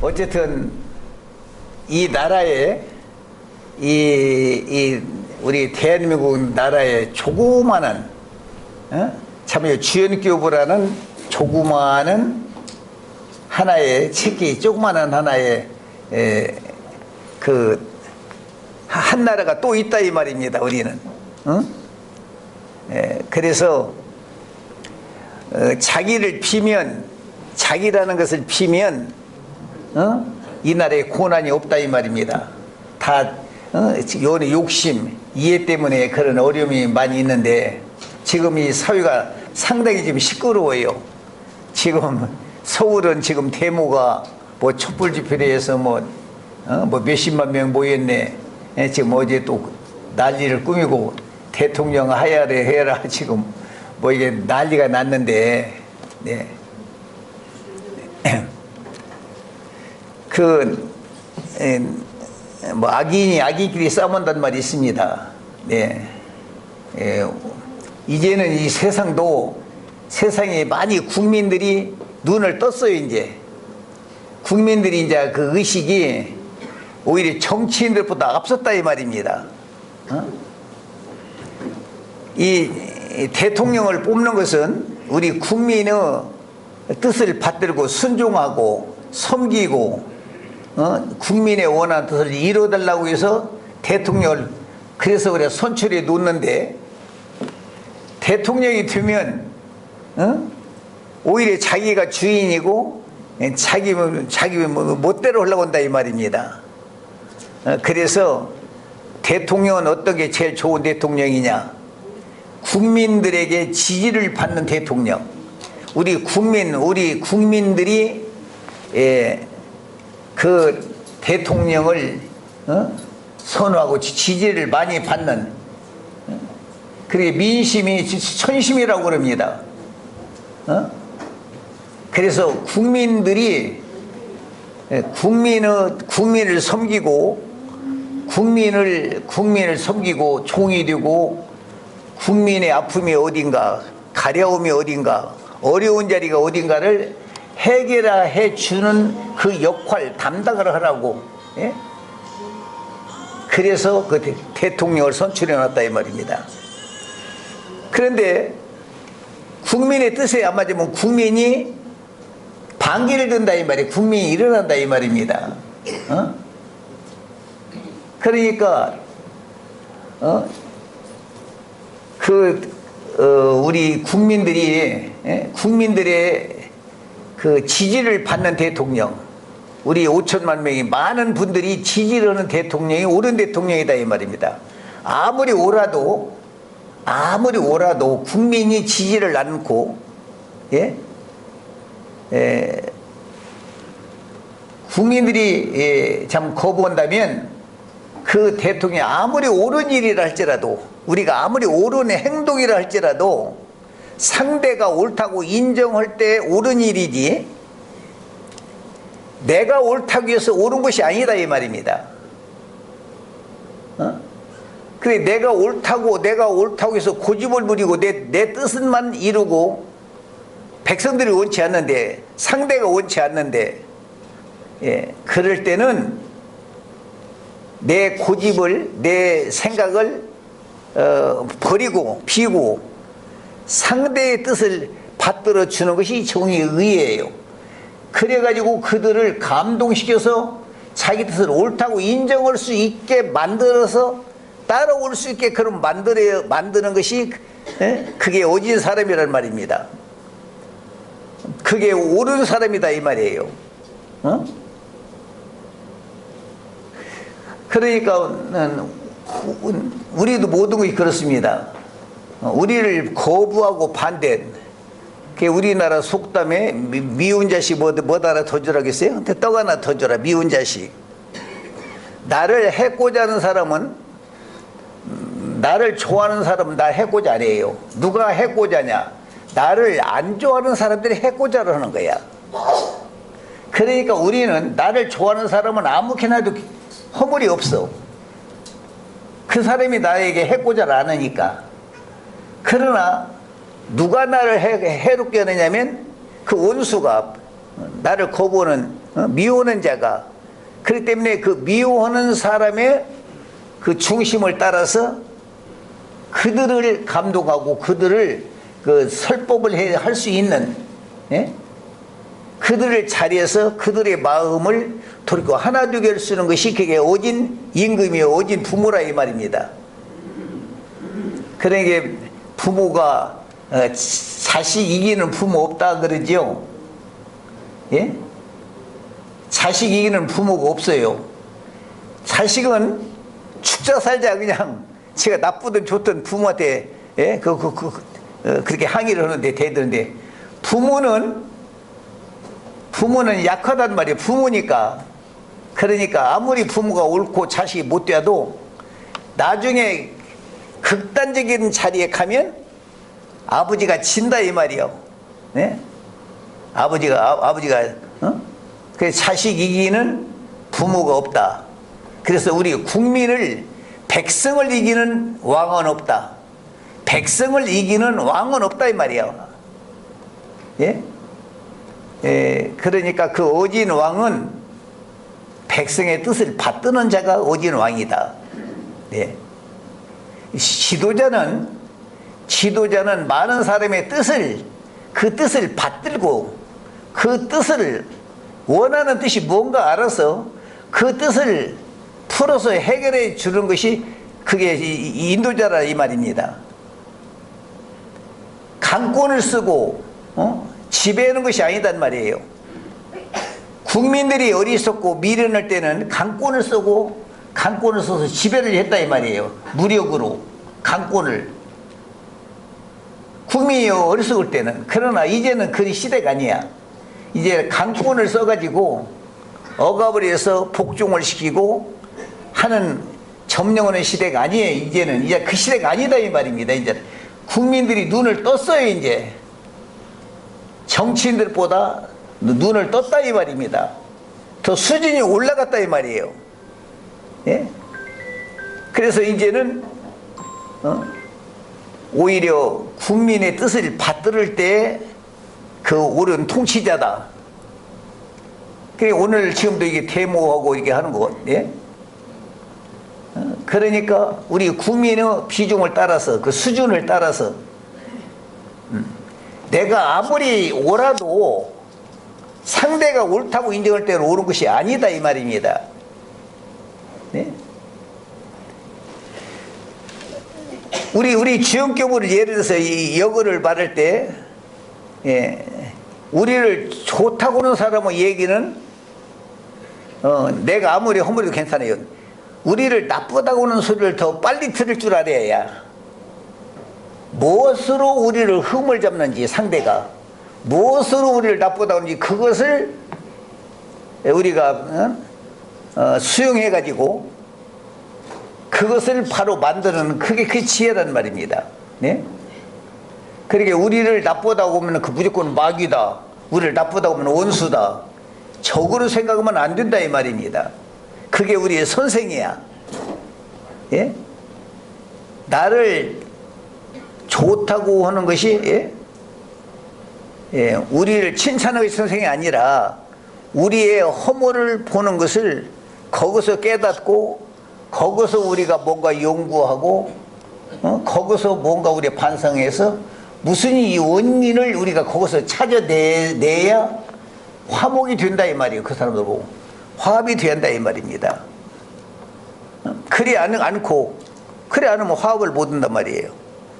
어쨌든 이 나라에 우리 대한민국 나라에 조그마한 참 주연교부라는 조그마한 하나의 책이 조그마한 하나의 한 나라가 또 있다 이 말입니다. 우리는 그래서 자기를 피면 자기라는 것을 피면 이 나라에 고난이 없다 이 말입니다. 다 요는 욕심, 이해 때문에 그런 어려움이 많이 있는데 지금 이 사회가 상당히 지금 시끄러워요. 지금 서울은 지금 데모가 뭐 촛불 집회를 해서 뭐 몇십만 명 모였네. 지금 어제 또 난리를 꾸미고 대통령 하야를 해라 지금 뭐 이게 난리가 났는데 네. 뭐 악인이 악인끼리 싸움한다는 말이 있습니다. 네. 이제는 이 세상에 많이 국민들이 눈을 떴어요. 이제 국민들이 이제 그 의식이 오히려 정치인들보다 앞섰다 이 말입니다. 이 대통령을 뽑는 것은 우리 국민의 뜻을 받들고 순종하고 섬기고 국민의 원하는 뜻을 이루어달라고 해서 대통령을 그래서 우리가 선출해 놓는데 대통령이 되면 오히려 자기가 주인이고 자기 멋대로 하려고 한다 이 말입니다. 그래서 대통령은 어떤 게 제일 좋은 대통령이냐? 국민들에게 지지를 받는 대통령. 우리 국민들이 그 대통령을 선호하고 지지를 많이 받는 그게 민심이 천심이라고 그럽니다. 그래서 국민들이 국민을 섬기고 국민을 섬기고 종이 되고 국민의 아픔이 어딘가 가려움이 어딘가 어려운 자리가 어딘가를 해결해 주는 그 역할 담당을 하라고 그래서 그 대통령을 선출해 놨다 이 말입니다. 그런데 국민의 뜻에 안 맞으면 국민이 반기를 든다 이 말이에요. 국민이 일어난다 이 말입니다. 그러니까 우리 국민들의 그 지지를 받는 대통령, 우리 5천만 명이 많은 분들이 지지를 하는 대통령이 옳은 대통령이다 이 말입니다. 아무리 옳아도 국민이 지지를 않고 국민들이 참 거부한다면 그 대통령이 아무리 옳은 일이라 할지라도 우리가 아무리 옳은 행동이라 할지라도 상대가 옳다고 인정할 때 옳은 일이지 내가 옳다고 해서 옳은 것이 아니다 이 말입니다. 그래 내가 옳다고 해서 고집을 부리고 내 뜻만 이루고 백성들이 원치 않는데 상대가 원치 않는데 그럴 때는 내 고집을 내 생각을 버리고 비고 상대의 뜻을 받들어 주는 것이 정의의예요. 그래가지고 그들을 감동시켜서 자기 뜻을 옳다고 인정할 수 있게 만들어서 따라올 수 있게 그런 만드는 것이 그게 어진 사람이란 말입니다. 그게 옳은 사람이다 이 말이에요. 그러니까 우리도 모든 것이 그렇습니다. 우리를 거부하고 반대한 그 우리나라 속담에 미운 자식 뭐 하나 더 주라겠어요? 근데 떡 하나 더 줘라 미운 자식. 나를 해코자 하는 사람은 나를 좋아하는 사람은 날 해코자 안 해요. 누가 해코자냐? 나를 안 좋아하는 사람들이 해코자를 하는 거야. 그러니까 우리는 나를 좋아하는 사람은 아무렇게나 해도 허물이 없어. 그 사람이 나에게 해코자를 안 하니까. 그러나 누가 나를 해롭게 하느냐면 그 원수가 나를 거부하는 미워하는 자가. 그렇기 때문에 그 미워하는 사람의 그 중심을 따라서 그들을 감독하고 그들을 그 설법을 할 수 있는, 예? 그들을 자리에서 그들의 마음을 돌이켜 하나 되게 할 수 있는 것이 그게 오진 임금이요 오진 부모라 이 말입니다. 그러니까 부모가 자식 이기는 부모 없다 그러죠. 예? 자식 이기는 부모가 없어요. 자식은 죽자 살자 그냥 제가 나쁘든 좋든 부모한테, 예? 그렇게 항의를 하는데 대드는데, 부모는 약하단 말이에요. 부모니까. 그러니까 아무리 부모가 옳고 자식이 못돼도 나중에 극단적인 자리에 가면 아버지가 진다 이 말이요. 네? 아버지가 그래서 자식 이기는 부모가 없다. 그래서 우리 국민을, 백성을 이기는 왕은 없다. 백성을 이기는 왕은 없다 이 말이에요. 예? 그러니까 그 오진 왕은 백성의 뜻을 받드는 자가 오진 왕이다. 예. 지도자는 많은 사람의 그 뜻을 받들고 그 뜻을, 원하는 뜻이 뭔가 알아서 그 뜻을 풀어서 해결해 주는 것이 그게 인도자라 이 말입니다. 강권을 쓰고 지배하는 것이 아니단 말이에요. 국민들이 어리석고 미련할 때는 강권을 써서 지배를 했다 이 말이에요. 무력으로 강권을. 국민이 어리석을 때는. 그러나 이제는 그 시대가 아니야. 이제 강권을 써가지고 억압을 해서 복종을 시키고 하는 점령하는 시대가 아니에요. 이제 그 시대가 아니다 이 말입니다. 이제 국민들이 눈을 떴어요. 이제 정치인들보다 눈을 떴다 이 말입니다. 더 수준이 올라갔다 이 말이에요. 예? 그래서 이제는 오히려 국민의 뜻을 받들을 때 그 옳은 통치자다. 그러니까 오늘 지금도 이게 데모하고 이렇게 하는 거, 예? 그러니까 우리 국민의 비중을 따라서 그 수준을 따라서 내가 아무리 옳아도 상대가 옳다고 인정할 때는 옳은 것이 아니다 이 말입니다. 네? 우리 주영교부를 예를 들어서 이 역어를 말할 때, 예, 우리를 좋다고 하는 사람의 얘기는 내가 아무리 허물어도 괜찮아요. 우리를 나쁘다고 하는 소리를 더 빨리 들을 줄 알아야, 무엇으로 우리를 흠을 잡는지, 상대가 무엇으로 우리를 나쁘다고 하는지 그것을 우리가 수용해 가지고 그것을 바로 만드는, 그게 그 지혜란 말입니다. 네? 그러니까 우리를 나쁘다고 하면 그 무조건 마귀다, 우리를 나쁘다고 하면 원수다, 적으로 생각하면 안 된다 이 말입니다. 그게 우리의 선생이야. 예? 나를 좋다고 하는 것이, 예? 예, 우리를 칭찬하는 선생이 아니라 우리의 허물을 보는 것을 거기서 깨닫고 거기서 우리가 뭔가 연구하고 거기서 뭔가 우리 반성해서 무슨 이 원인을 우리가 거기서 찾아내야 화목이 된다 이 말이에요. 그 사람들 보고 화합이 된다 이 말입니다. 그래 않고 그래 않으면 화합을 못 한단 말이에요.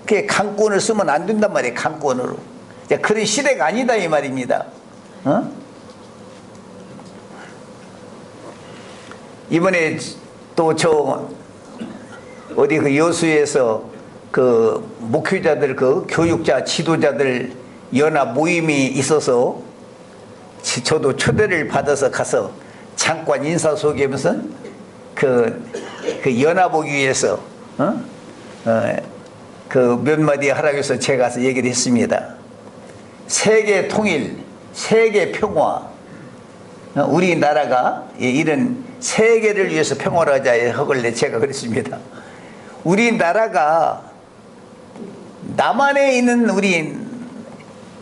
그게 강권을 쓰면 안 된단 말이에요. 강권으로. 그런 시대가 아니다 이 말입니다. 이번에 또 저 어디 그 여수에서 그 목회자들, 그 교육자 지도자들 연합 모임이 있어서 저도 초대를 받아서 가서 잠깐 인사소개하면서 그 연합 오기 위해서 그 몇 마디 하라고 해서 제가 가서 얘기를 했습니다. 세계 통일, 세계 평화, 우리나라가 이런 세계를 위해서 평화를 하자 하길래 제가 그랬습니다. 우리나라가 남한에 있는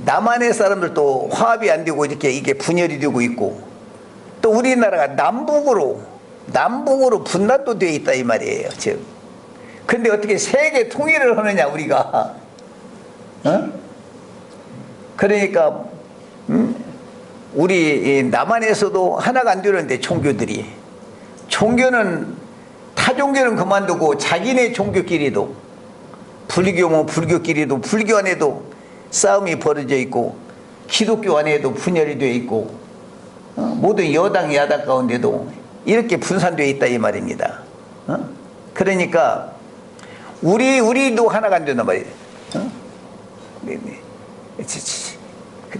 남한의 사람들도 화합이 안 되고 이렇게 이게 분열이 되고 있고, 또 우리나라가 남북으로 분단도 되어 있다 이 말이에요. 즉, 근데 어떻게 세계 통일을 하느냐 우리가? 그러니까 우리 남한에서도 하나가 안 되는데 종교는 타 종교는 그만두고 자기네 종교끼리도 불교면 불교끼리도 불교 안에도 싸움이 벌어져 있고 기독교 안에도 분열이 되어 있고 모든 여당 야당 가운데도 이렇게 분산되어 있다 이 말입니다. 그러니까 우리도 하나가 안 된단 말이에요.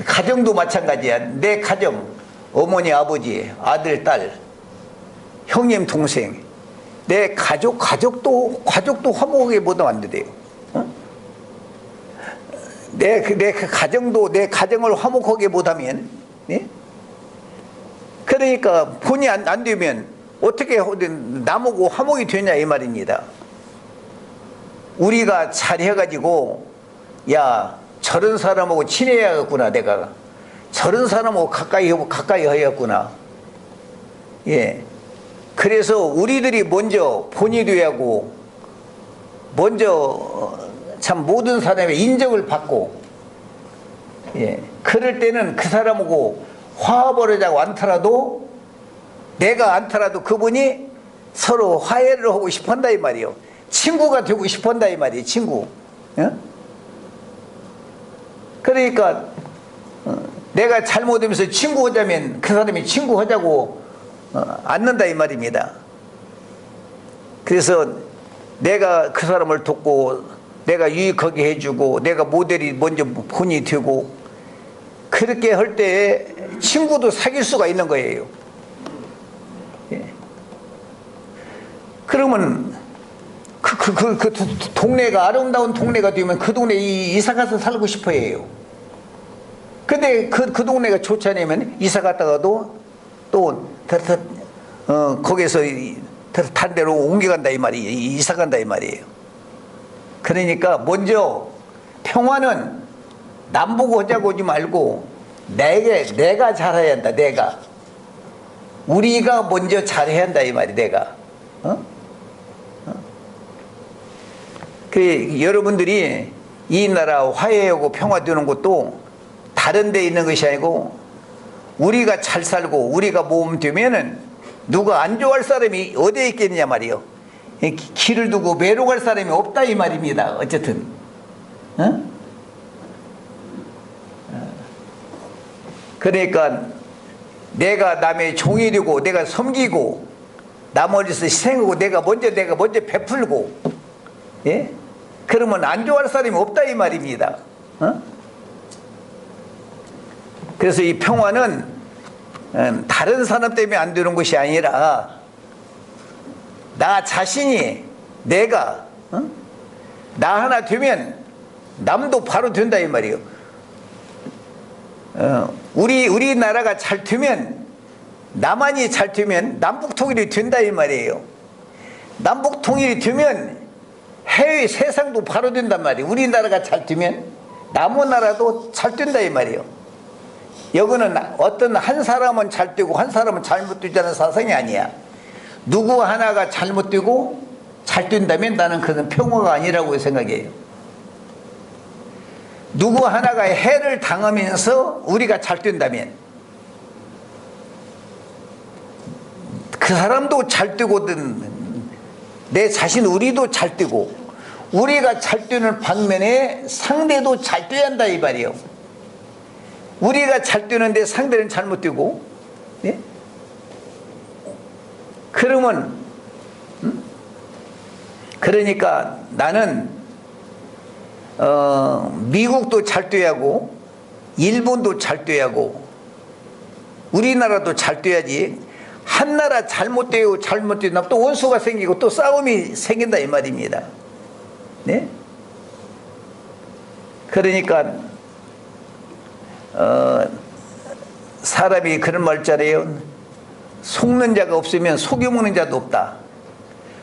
가정도 마찬가지야. 내 가정, 어머니 아버지 아들 딸 형님 동생 내 가족도 화목하게 못하면 안 돼요. 내 가정을 화목하게 못하면, 예? 그러니까 본이 안 되면 어떻게 남하고 화목이 되냐 이 말입니다. 우리가 잘해가지고 야 저런 사람하고 친해야겠구나, 내가 저런 사람하고 가까이 해야겠구나. 예. 그래서 우리들이 먼저 본이 돼야 하고 먼저 참 모든 사람의 인정을 받고, 예, 그럴 때는 그 사람하고 화합하려고 않더라도 내가 않더라도 그분이 서로 화해를 하고 싶어한다 이 말이에요. 친구가 되고 싶어한다 이 말이에요. 친구. 예? 그러니까 내가 잘못하면서 친구하자면 그 사람이 친구하자고 않는다 이 말입니다. 그래서 내가 그 사람을 돕고 내가 유익하게 해주고 내가 모델이 먼저 본이 되고 그렇게 할 때 친구도 사귈 수가 있는 거예요. 예. 그러면 그 동네가 아름다운 동네가 되면 그 동네에 이사 가서 살고 싶어 해요. 근데 그 동네가 좋지 않으면 이사 갔다가도 또 거기서 다른 데로 옮겨간다 이 말이에요. 이사 간다 이 말이에요. 그러니까 먼저 평화는 남 보고 하자고 하지 말고 내가 잘해야 한다. 내가 우리가 먼저 잘해야 한다 이 말이 내가. 여러분들이 이 나라 화해하고 평화되는 것도 다른 데 있는 것이 아니고 우리가 잘 살고 우리가 모험 되면은 누가 안 좋아할 사람이 어디에 있겠느냐 말이요. 길을 두고 매로 갈 사람이 없다 이 말입니다. 어쨌든 그러니까 내가 남의 종이 되고 내가 섬기고 나머지서 희생하고 내가 먼저 베풀고, 예? 그러면 안 좋아할 사람이 없다 이 말입니다. 그래서 이 평화는 다른 사람 때문에 안 되는 것이 아니라 나 자신이 내가 나 하나 되면 남도 바로 된다 이 말이에요. 우리나라가 잘 되면 남한이 잘 되면 남북 통일이 된다 이 말이에요. 남북 통일이 되면 해외 세상도 바로 된단 말이에요. 우리나라가 잘 되면 남의 나라도 잘 된다 이 말이에요. 여기는 어떤 한 사람은 잘 되고 한 사람은 잘못되자는 사상이 아니야. 누구 하나가 잘못되고 잘 된다면 나는 그건 평화가 아니라고 생각해요. 누구 하나가 해를 당하면서 우리가 잘 된다면 그 사람도 잘 되거든 내 자신 우리도 잘 되고 우리가 잘 되는 반면에 상대도 잘 돼야 한다 이 말이에요. 우리가 잘 되는데 상대는 잘못되고, 예? 그러면 그러니까 나는 미국도 잘 돼야 하고 일본도 잘 돼야 하고 우리나라도 잘 돼야지 한 나라 잘못되고 또 원수가 생기고 또 싸움이 생긴다 이 말입니다. 네? 그러니까 사람이 그런 말 있잖아요. 속는 자가 없으면 속여먹는 자도 없다.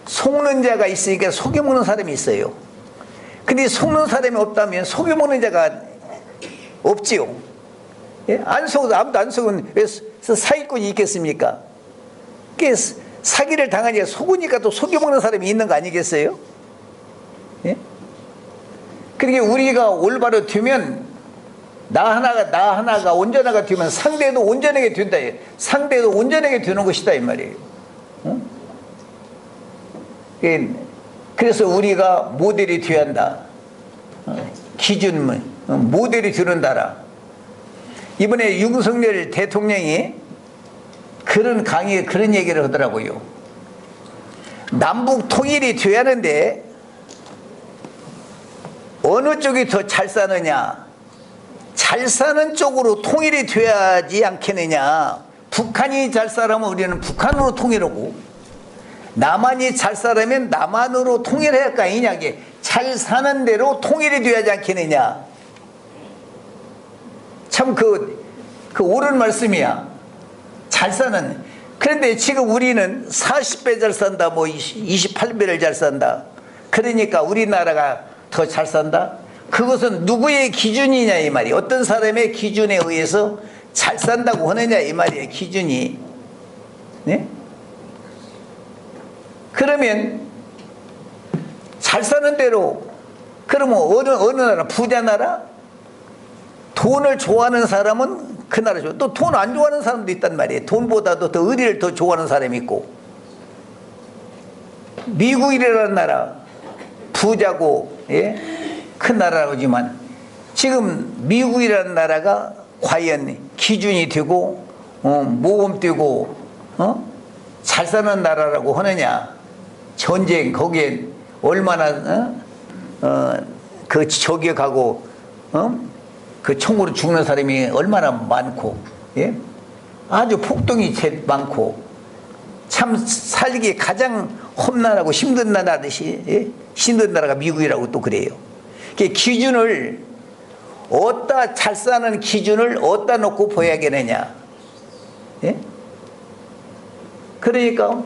속는 자가 있으니까 속여먹는 사람이 있어요. 근데 속는 사람이 없다면 속여먹는 자가 없지요. 예? 안 속어도 아무도 안 속은 왜 사기꾼이 있겠습니까? 그게 사기를 당하니까 속으니까 또 속여먹는 사람이 있는 거 아니겠어요? 예? 그러니까 우리가 올바로 되면 나 하나가 온전하게 되면 상대도 온전하게 된다. 상대도 온전하게 되는 것이다 이 말이에요. 응? 그래서 우리가 모델이 되어야 한다. 기준 모델이 되는다라. 이번에 윤석열 대통령이 그런 강의에 그런 얘기를 하더라고요. 남북 통일이 되어야 하는데 어느 쪽이 더 잘 사느냐, 잘 사는 쪽으로 통일이 되어야지 않겠느냐. 북한이 잘 살아면 우리는 북한으로 통일하고, 남한이 잘 살아면 남한으로 통일해야 할 거 아니냐. 잘 사는 대로 통일이 되어야지 않겠느냐. 참 그 옳은 말씀이야. 잘 사는. 그런데 지금 우리는 40배 잘 산다, 뭐 28배를 잘 산다. 그러니까 우리나라가 더 잘 산다? 그것은 누구의 기준이냐 이 말이에요. 어떤 사람의 기준에 의해서 잘 산다고 하느냐 이 말이에요. 기준이. 네? 그러면 잘 사는 대로, 그러면 어느 나라, 부자 나라? 돈을 좋아하는 사람은 그 나라죠. 또 돈 안 좋아하는 사람도 있단 말이에요. 돈보다도 더 의리를 더 좋아하는 사람이 있고. 미국이라는 나라 부자고, 예? 큰 나라지만 지금 미국이라는 나라가 과연 기준이 되고 모범 되고 잘 사는 나라라고 하느냐. 전쟁 거기에 얼마나 그 저격하고 그 총으로 죽는 사람이 얼마나 많고, 예? 아주 폭동이 제일 많고, 참 살기 가장 험난하고 힘든 나라듯이, 예? 힘든 나라가 미국이라고 또 그래요. 기준을 어디다 잘 사는 기준을 어디다 놓고 보여야겠느냐. 예? 그러니까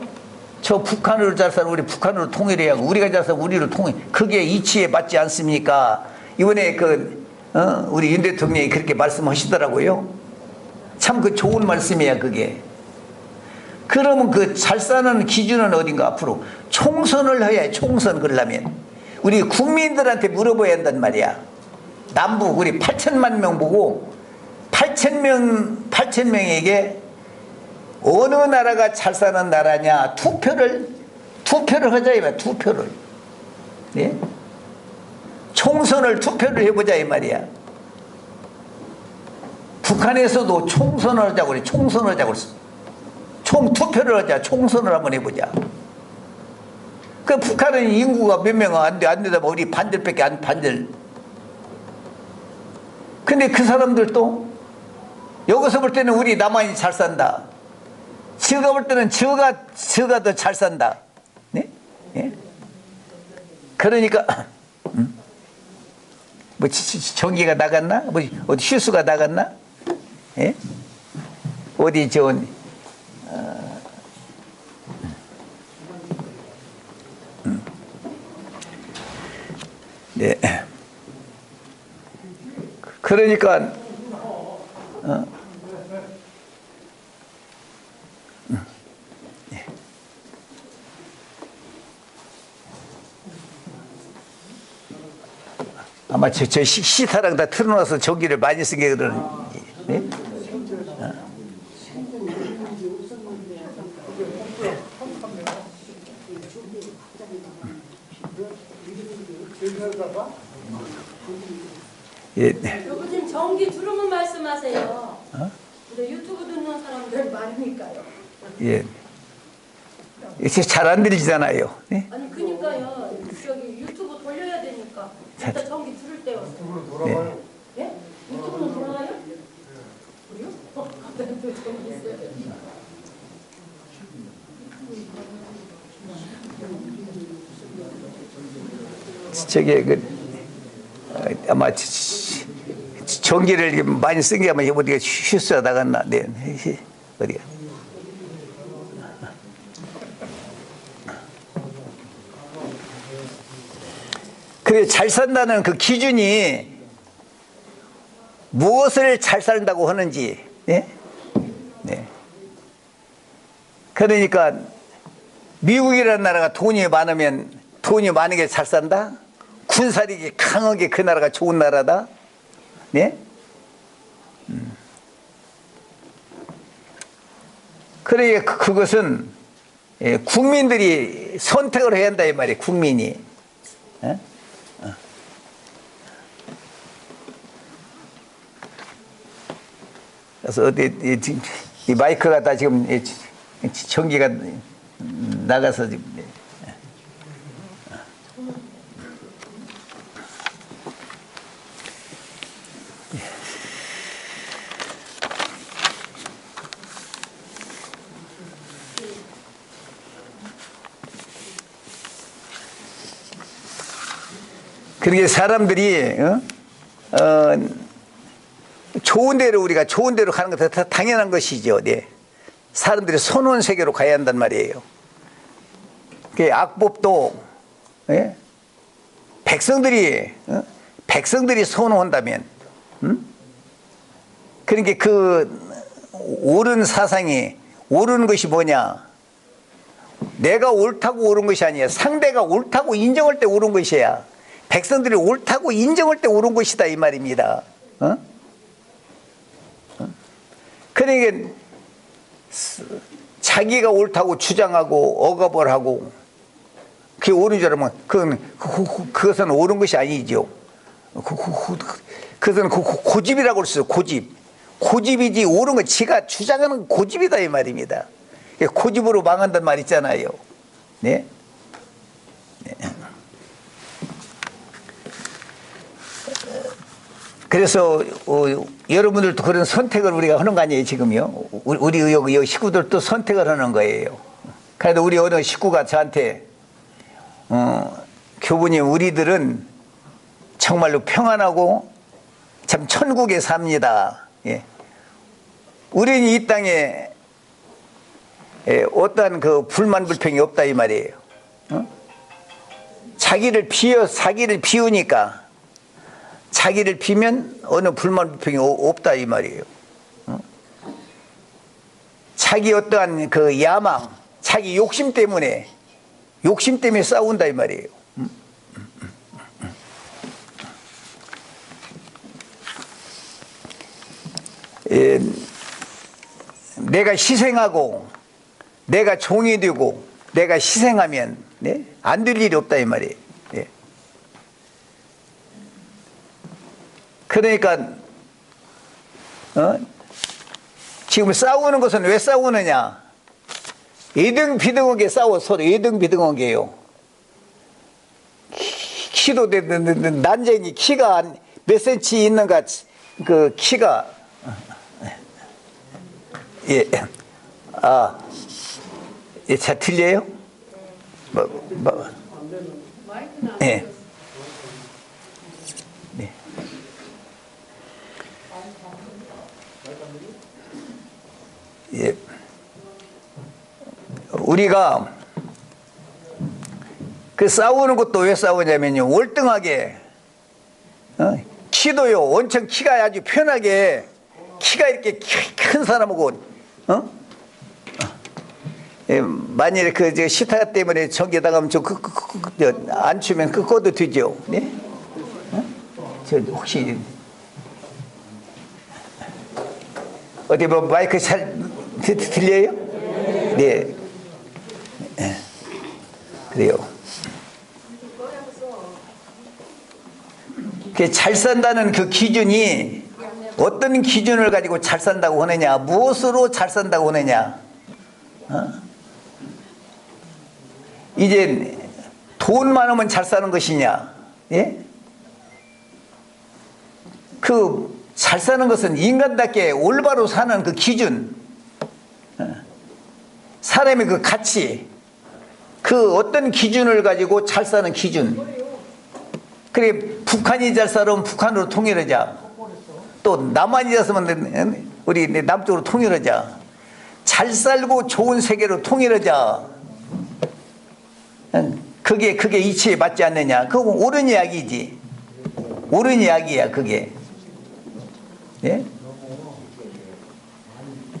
저 북한으로 잘 사는 우리 북한으로 통일해야 하고, 우리가 잘 사는 우리로 통일. 그게 이치에 맞지 않습니까? 이번에 우리 윤 대통령이 그렇게 말씀하시더라고요. 참 그 좋은 말씀이야 그게. 그러면 그 잘 사는 기준은 어딘가. 앞으로 총선을 해야 해. 총선 그러려면 우리 국민들한테 물어봐야 한단 말이야. 남북 우리 8천만 명 보고 8천명에게 어느 나라가 잘 사는 나라냐 투표를 하자 이 말이야. 투표를. 네? 총선을 투표를 해보자 이 말이야. 북한에서도 총선을 하자고 그래. 총선을 하자고 그랬어. 총투표를 하자. 총선을 한번 해보자. 그 북한은 인구가 몇 명 안 되다 보면 우리 반절밖에 안 반절. 근데 그 사람들도 여기서 볼 때는 우리 남한이 잘 산다. 저가 볼 때는 저가 더 잘 산다. 네? 네? 그러니까 뭐 전기가 나갔나? 뭐 어디 휴수가 나갔나? 예? 어디 네. 그러니까 아마 저 시타랑 다 틀어놔서 전기를 많이 쓰게 그러는. 네? 예. 여보님 전기 주름은 말씀하세요. 근데 유튜브 듣는 사람들 많으니까요. 예. 이게 잘 안 들리잖아요. 네? 아니 그니까요. 저기 유튜브 돌려야 되니까. 일단 전기 들을 때 왔어요. 네. 예? 유튜브는 돌아가요? 그래요? 갑자기 또 전기 있어요. 저게 아마 전기를 많이 쓴 게 아마 어디가 휴스가 나갔나. 네. 어디가. 그 잘 산다는 그 기준이 무엇을 잘 산다고 하는지. 네? 네. 그러니까 미국이라는 나라가 돈이 많으면 돈이 많은 게 잘 산다? 군사력이 강하게 그 나라가 좋은 나라다? 네? 그러니까 그것은 국민들이 선택을 해야 한다 이 말이에요. 국민이. 그래서 어디 이 마이크가 다 지금 전기가 나가서 지금. 그러게 사람들이 좋은 데로 우리가 좋은 데로 가는 것도 다 당연한 것이죠. 네. 사람들이 선원 세계로 가야 한단 말이에요. 그 악법도 백성들이 선호한다면, 그러니까 그 옳은 사상이 옳은 것이 뭐냐? 내가 옳다고 옳은 것이 아니야. 상대가 옳다고 인정할 때 옳은 것이야. 백성들이 옳다고 인정할 때 옳은 것이다 이 말입니다. 그러니까 자기가 옳다고 주장하고 억압을 하고 그게 옳은 줄 알면 그것은 옳은 것이 아니죠. 그것은 고집이라고 할 수 있어요. 고집이지 옳은 건 지가 주장하는 고집이다 이 말입니다. 고집으로 망한단 말 있잖아요. 네? 네. 그래서 여러분들도 그런 선택을 우리가 하는 거 아니에요 지금요. 우리 여기 식구들도 선택을 하는 거예요. 그래도 우리 어느 식구가 저한테 교부님 우리들은 정말로 평안하고 참 천국에 삽니다. 예. 우리는 이 땅에 어떠한 그 불만 불평이 없다 이 말이에요. 자기를 비우니까 자기를 비면 어느 불만 불평이 없다 이 말이에요. 자기 어떠한 그 야망, 자기 욕심 때문에 싸운다 이 말이에요. 내가 희생하고 내가 종이 되고 내가 희생하면 안 될 일이 없다 이 말이에요. 그러니까 지금 싸우는 것은 왜 싸우느냐? 이등비등하게 싸워. 서로 이등비등하게요. 키도 난쟁이 키가 몇 센치 있는가 그 키가 잘 들려요? 예. 예. 우리가 그 싸우는 것도 왜 싸우냐면요. 월등하게 키도요. 엄청 키가 아주 편하게 키가 이렇게 큰 사람하고 만일에 그 시타 때문에 전기 나가면 안 추면 꺼도 되죠. 네? 저 혹시 어디 뭐 마이크 잘 들려요? 네. 그래요. 잘 산다는 그 기준이 어떤 기준을 가지고 잘 산다고 하느냐, 무엇으로 잘 산다고 하느냐. 이제 돈 많으면 잘 사는 것이냐, 예? 그 잘 사는 것은 인간답게 올바로 사는 그 기준, 사람의 그 가치, 그 어떤 기준을 가지고 잘 사는 기준. 그래 북한이 잘 살면 북한으로 통일하자. 또 남한이 잘 살면 우리 남쪽으로 통일하자. 잘 살고 좋은 세계로 통일하자. 그게 이치에 맞지 않느냐. 그건 옳은 이야기지. 옳은 이야기야 그게. 예?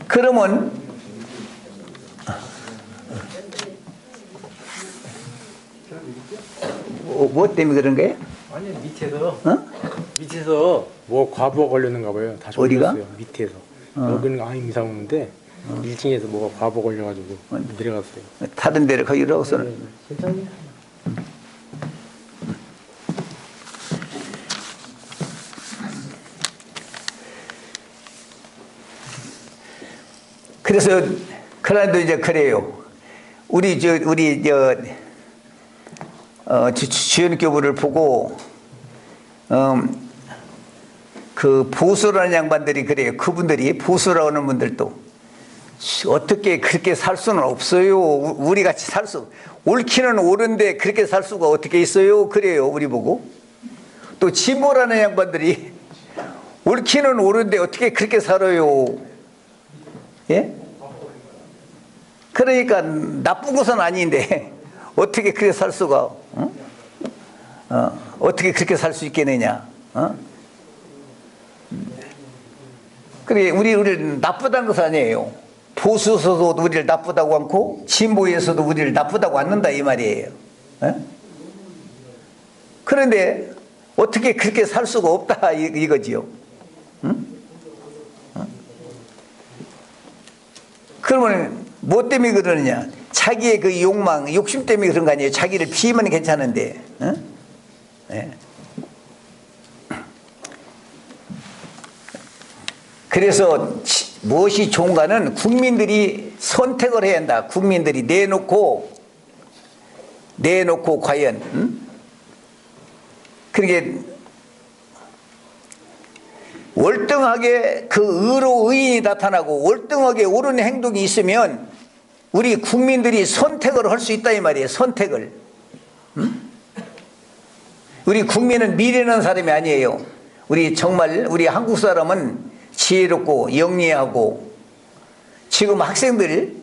그러면 뭐 때문에 그런 거예요? 아니 밑에서 어? 밑에서 뭐 과부하 걸렸는가 봐요. 다시 어디가? 올렸어요. 밑에서 여기는 아무 이상 없는데 1층에서 뭐가 과부하 걸려가지고 내려갔어요. 다른 데를 거기로서는 괜찮아요. 그래서 그런데 이제 그래요. 우리 주연 교부를 보고 그 보수라는 양반들이 그래요. 그분들이 보수라고 하는 분들도 어떻게 그렇게 살 수는 없어요. 우리 같이 살 수 옳기는 옳은데 그렇게 살 수가 어떻게 있어요. 그래요. 우리 보고 또 진보라는 양반들이 옳기는 옳은데 어떻게 그렇게 살아요. 예? 그러니까 나쁜 것은 아닌데 어떻게 그렇게 살 수가 어떻게 그렇게 살 수 있겠느냐. 그래 우리를 나쁘다는 것은 아니에요. 보수에서도 우리를 나쁘다고 않고 진보에서도 우리를 나쁘다고 않는다 이 말이에요. 그런데 어떻게 그렇게 살 수가 없다 이거지요. 그러면 뭐 때문에 그러느냐? 자기의 그 욕망, 욕심 때문에 그런 거 아니에요. 자기를 비우면 괜찮은데. 네. 그래서 무엇이 좋은가는 국민들이 선택을 해야 한다. 국민들이 내놓고 과연 그러게 월등하게 그 의로 의인이 나타나고 월등하게 옳은 행동이 있으면 우리 국민들이 선택을 할 수 있다 이 말이에요. 선택을. 우리 국민은 미련한 사람이 아니에요. 우리 한국 사람은 지혜롭고 영리하고 지금 학생들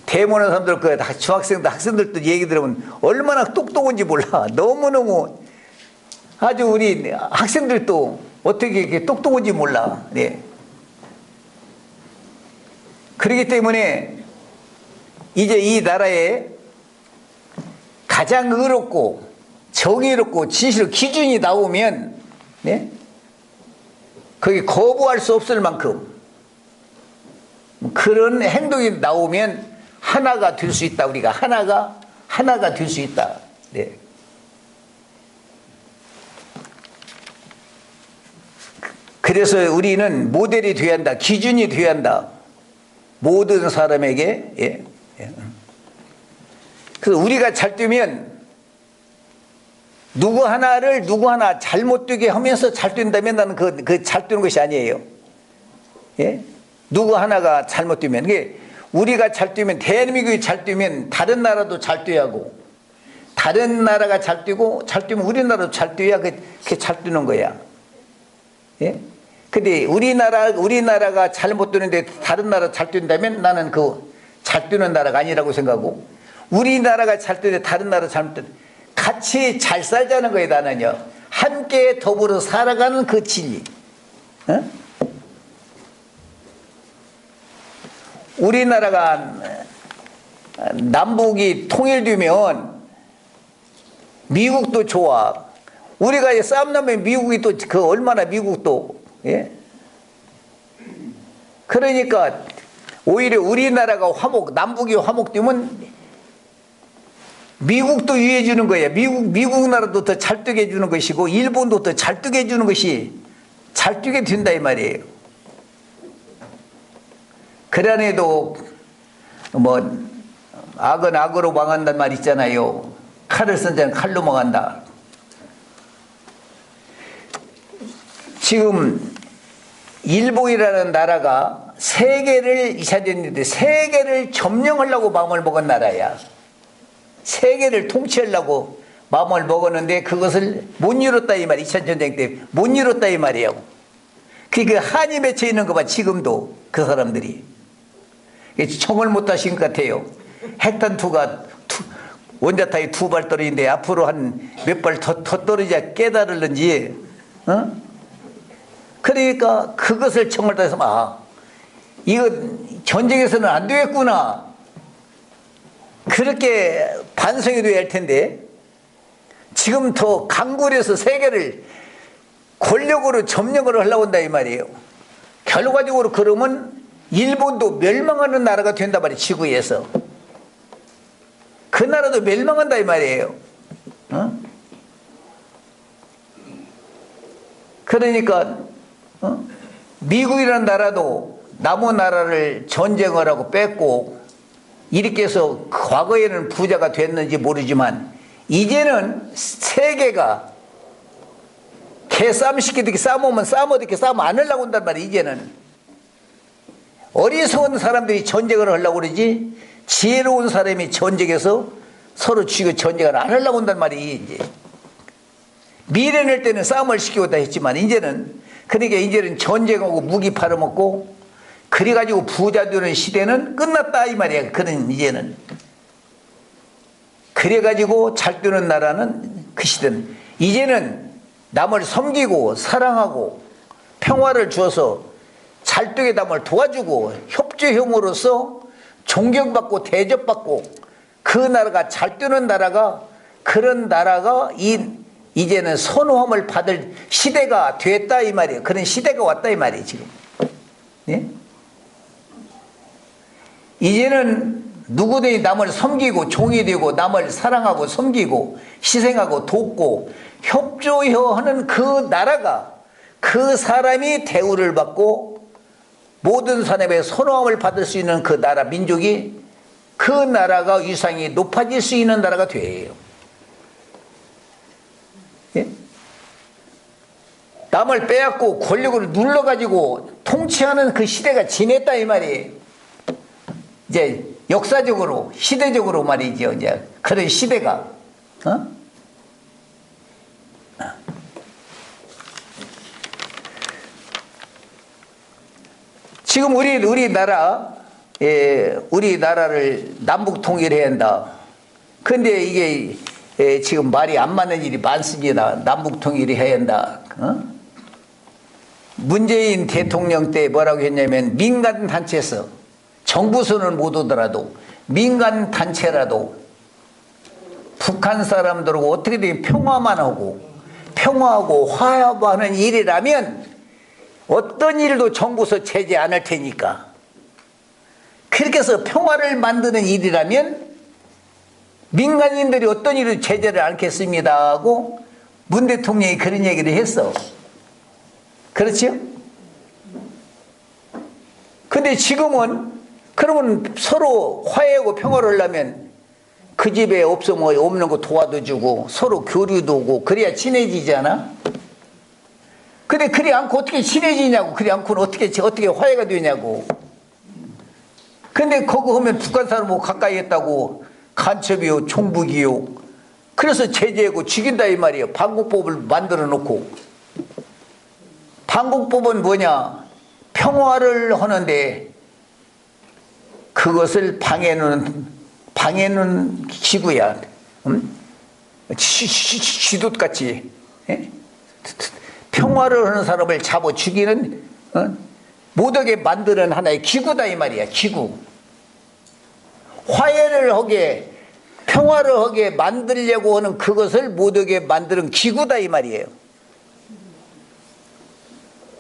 대모하는 사람들 그 중학생들 학생들도 얘기 들으면 얼마나 똑똑한지 몰라. 너무너무 아주 우리 학생들도 어떻게 이렇게 똑똑한지 몰라. 네. 그렇기 때문에 이제 이 나라에 가장 의롭고 정의롭고 진실 기준이 나오면 네? 거기 거부할 수 없을 만큼 그런 행동이 나오면 하나가 될 수 있다. 우리가 하나가 될 수 있다. 네. 그래서 우리는 모델이 되어야 한다. 기준이 되어야 한다. 모든 사람에게. 예. 그래서 우리가 잘 뛰면 누구 하나 잘못 뛰게 하면서 잘 뛴다면 나는 그 잘 뛰는 것이 아니에요. 예? 누구 하나가 잘못 뛰면 그게 우리가 잘 뛰면 대한민국이 잘 뛰면 다른 나라도 잘 뛰어야 하고 다른 나라가 잘 뛰고 잘 뛰면 우리나라도 잘 뛰어야 그게 잘 뛰는 거야. 예? 근데 우리나라가 잘못 뛰는데 다른 나라 잘 뛴다면 나는 그 잘 뛰는 나라가 아니라고 생각하고 우리나라가 잘 뛰는데 다른 나라 잘못 뛰는 같이 잘 살자는 거예요. 나는요. 함께 더불어 살아가는 그 진리. 어? 우리나라가 남북이 통일되면 미국도 좋아. 우리가 싸움 나면 미국이 또 그 얼마나 미국도 예? 그러니까 오히려 우리나라가 남북이 화목되면 미국도 유해 주는 거야. 미국 나라도 더 잘 뛰게 해주는 것이고 일본도 더 잘 뛰게 해주는 것이 잘 뛰게 된다 이 말이에요. 그러네도 뭐 악은 악으로 망한단 말 있잖아요. 칼을 쓴 자는 칼로 망한다. 지금 일본이라는 나라가 세계를 이사됐는데 세계를 점령하려고 마음을 먹은 나라야. 세계를 통치하려고 마음을 먹었는데 그것을 못 이뤘다 이 말이야. 2차 전쟁 때 못 이뤘다 이 말이에요. 그 한이 맺혀 있는 거 봐. 지금도 그 사람들이 총을 못 다신 것 같아요. 핵탄두가 원자탄이 2발 떨어지는데 앞으로 한 몇 발 더 떨어져야 깨달을는지 그러니까 그것을 총을 다해서 이거 전쟁에서는 안 되겠구나 그렇게 반성이 돼야 할 텐데 지금 더 강군해서 세계를 권력으로 점령을 하려고 한다 이 말이에요. 결과적으로 그러면 일본도 멸망하는 나라가 된단 말이에요. 지구에서. 그 나라도 멸망한다 이 말이에요. 어? 그러니까 미국이라는 나라도 남의 나라를 전쟁을 하고 뺏고 이렇게 해서 과거에는 부자가 됐는지 모르지만 이제는 세계가 개싸움 시키듯이 싸우면 싸우듯이 싸우면 안 하려고 한단 말이야. 이제는 어리석은 사람들이 전쟁을 하려고 그러지 지혜로운 사람이 전쟁에서 서로 죽이고 전쟁을 안 하려고 한단 말이야. 이제 미래낼 때는 싸움을 시키고 다 했지만 이제는 그러니까 이제는 전쟁하고 무기 팔아먹고 그래가지고 부자 되는 시대는 끝났다 이 말이야. 그는 이제는 그래가지고 잘 되는 나라는 그 시대는 이제는 남을 섬기고 사랑하고 평화를 주어서 잘 되게 남을 도와주고 협조형으로서 존경받고 대접받고 그 나라가 잘 되는 나라가 그런 나라가 이제는 선호함을 받을 시대가 됐다 이 말이에요. 그런 시대가 왔다 이 말이에요. 지금. 예? 이제는 누구든지 남을 섬기고 종이 되고 남을 사랑하고 섬기고 희생하고 돕고 협조하는 그 나라가 그 사람이 대우를 받고 모든 사람의 선호함을 받을 수 있는 그 나라 민족이 그 나라가 위상이 높아질 수 있는 나라가 돼요. 예? 남을 빼앗고 권력을 눌러가지고 통치하는 그 시대가 지냈다 이 말이에요. 이제 역사적으로 시대적으로 말이죠. 이제 그런 시대가 지금 우리나라를 남북 통일해야 한다. 근데 이게 지금 말이 안 맞는 일이 많습니다. 남북 통일이 해야 한다. 문재인 대통령 때 뭐라고 했냐면 민간 단체에서 정부선은 못 오더라도 민간 단체라도 북한 사람들하고 어떻게든 평화만 하고 평화하고 화합하는 일이라면 어떤 일도 정부서 제재 안 할 테니까 그렇게 해서 평화를 만드는 일이라면 민간인들이 어떤 일을 제재를 않겠습니다 하고 문 대통령이 그런 얘기를 했어. 그렇죠? 근데 지금은 그러면 서로 화해하고 평화를 하려면 그 집에 없으면 없는 거 도와도 주고 서로 교류도 오고 그래야 친해지잖아. 근데 그래 않고 어떻게 친해지냐고. 그래 않고는 어떻게 화해가 되냐고. 근데 거기 하면 북한 사람하고 가까이 했다고 간첩이요 총북이요 그래서 제재하고 죽인다 이 말이에요. 반공법을 만들어 놓고. 반공법은 뭐냐, 평화를 하는데 그것을 방해는 기구야. 쥐돛같이 평화를 하는 사람을 잡아 죽이는 못하게 만드는 하나의 기구다 이 말이야. 기구. 화해를 하게 평화를 하게 만들려고 하는 그것을 못하게 만드는 기구다 이 말이에요.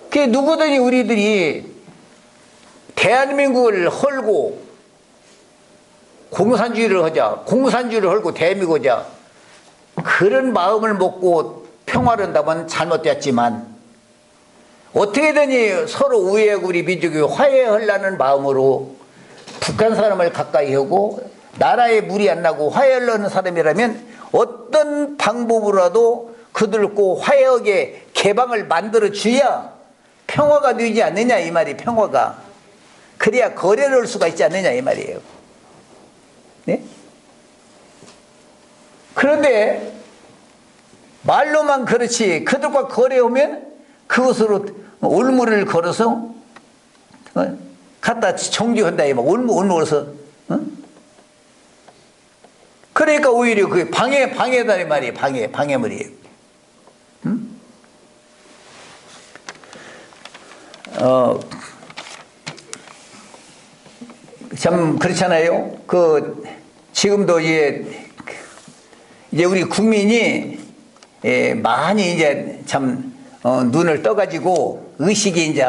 그게 누구든지 우리들이 대한민국을 헐고 공산주의를 하자, 공산주의를 헐고 대한민국 하자, 그런 마음을 먹고 평화를 한다면 잘못됐지만 어떻게든지 서로 우애하고 우리 민족이 화해하려는 마음으로 북한 사람을 가까이 하고 나라에 무리 안 나고 화해하려는 사람이라면 어떤 방법으로라도 그들을 꼭 화해하게 개방을 만들어 줘야 평화가 되지 않느냐 이 말이. 평화가 그래야 거래를 할 수가 있지 않느냐 이 말이에요. 네? 그런데 말로만 그렇지 그들과 거래하면 그것으로 올무를 걸어서 갖다 정지한다 이 말. 올무 걸어서 그러니까 오히려 그게 방해다 이 말이에요. 방해물이에요. 참 그렇잖아요. 지금도 이제 우리 국민이 많이 이제 참 눈을 떠가지고 의식이 이제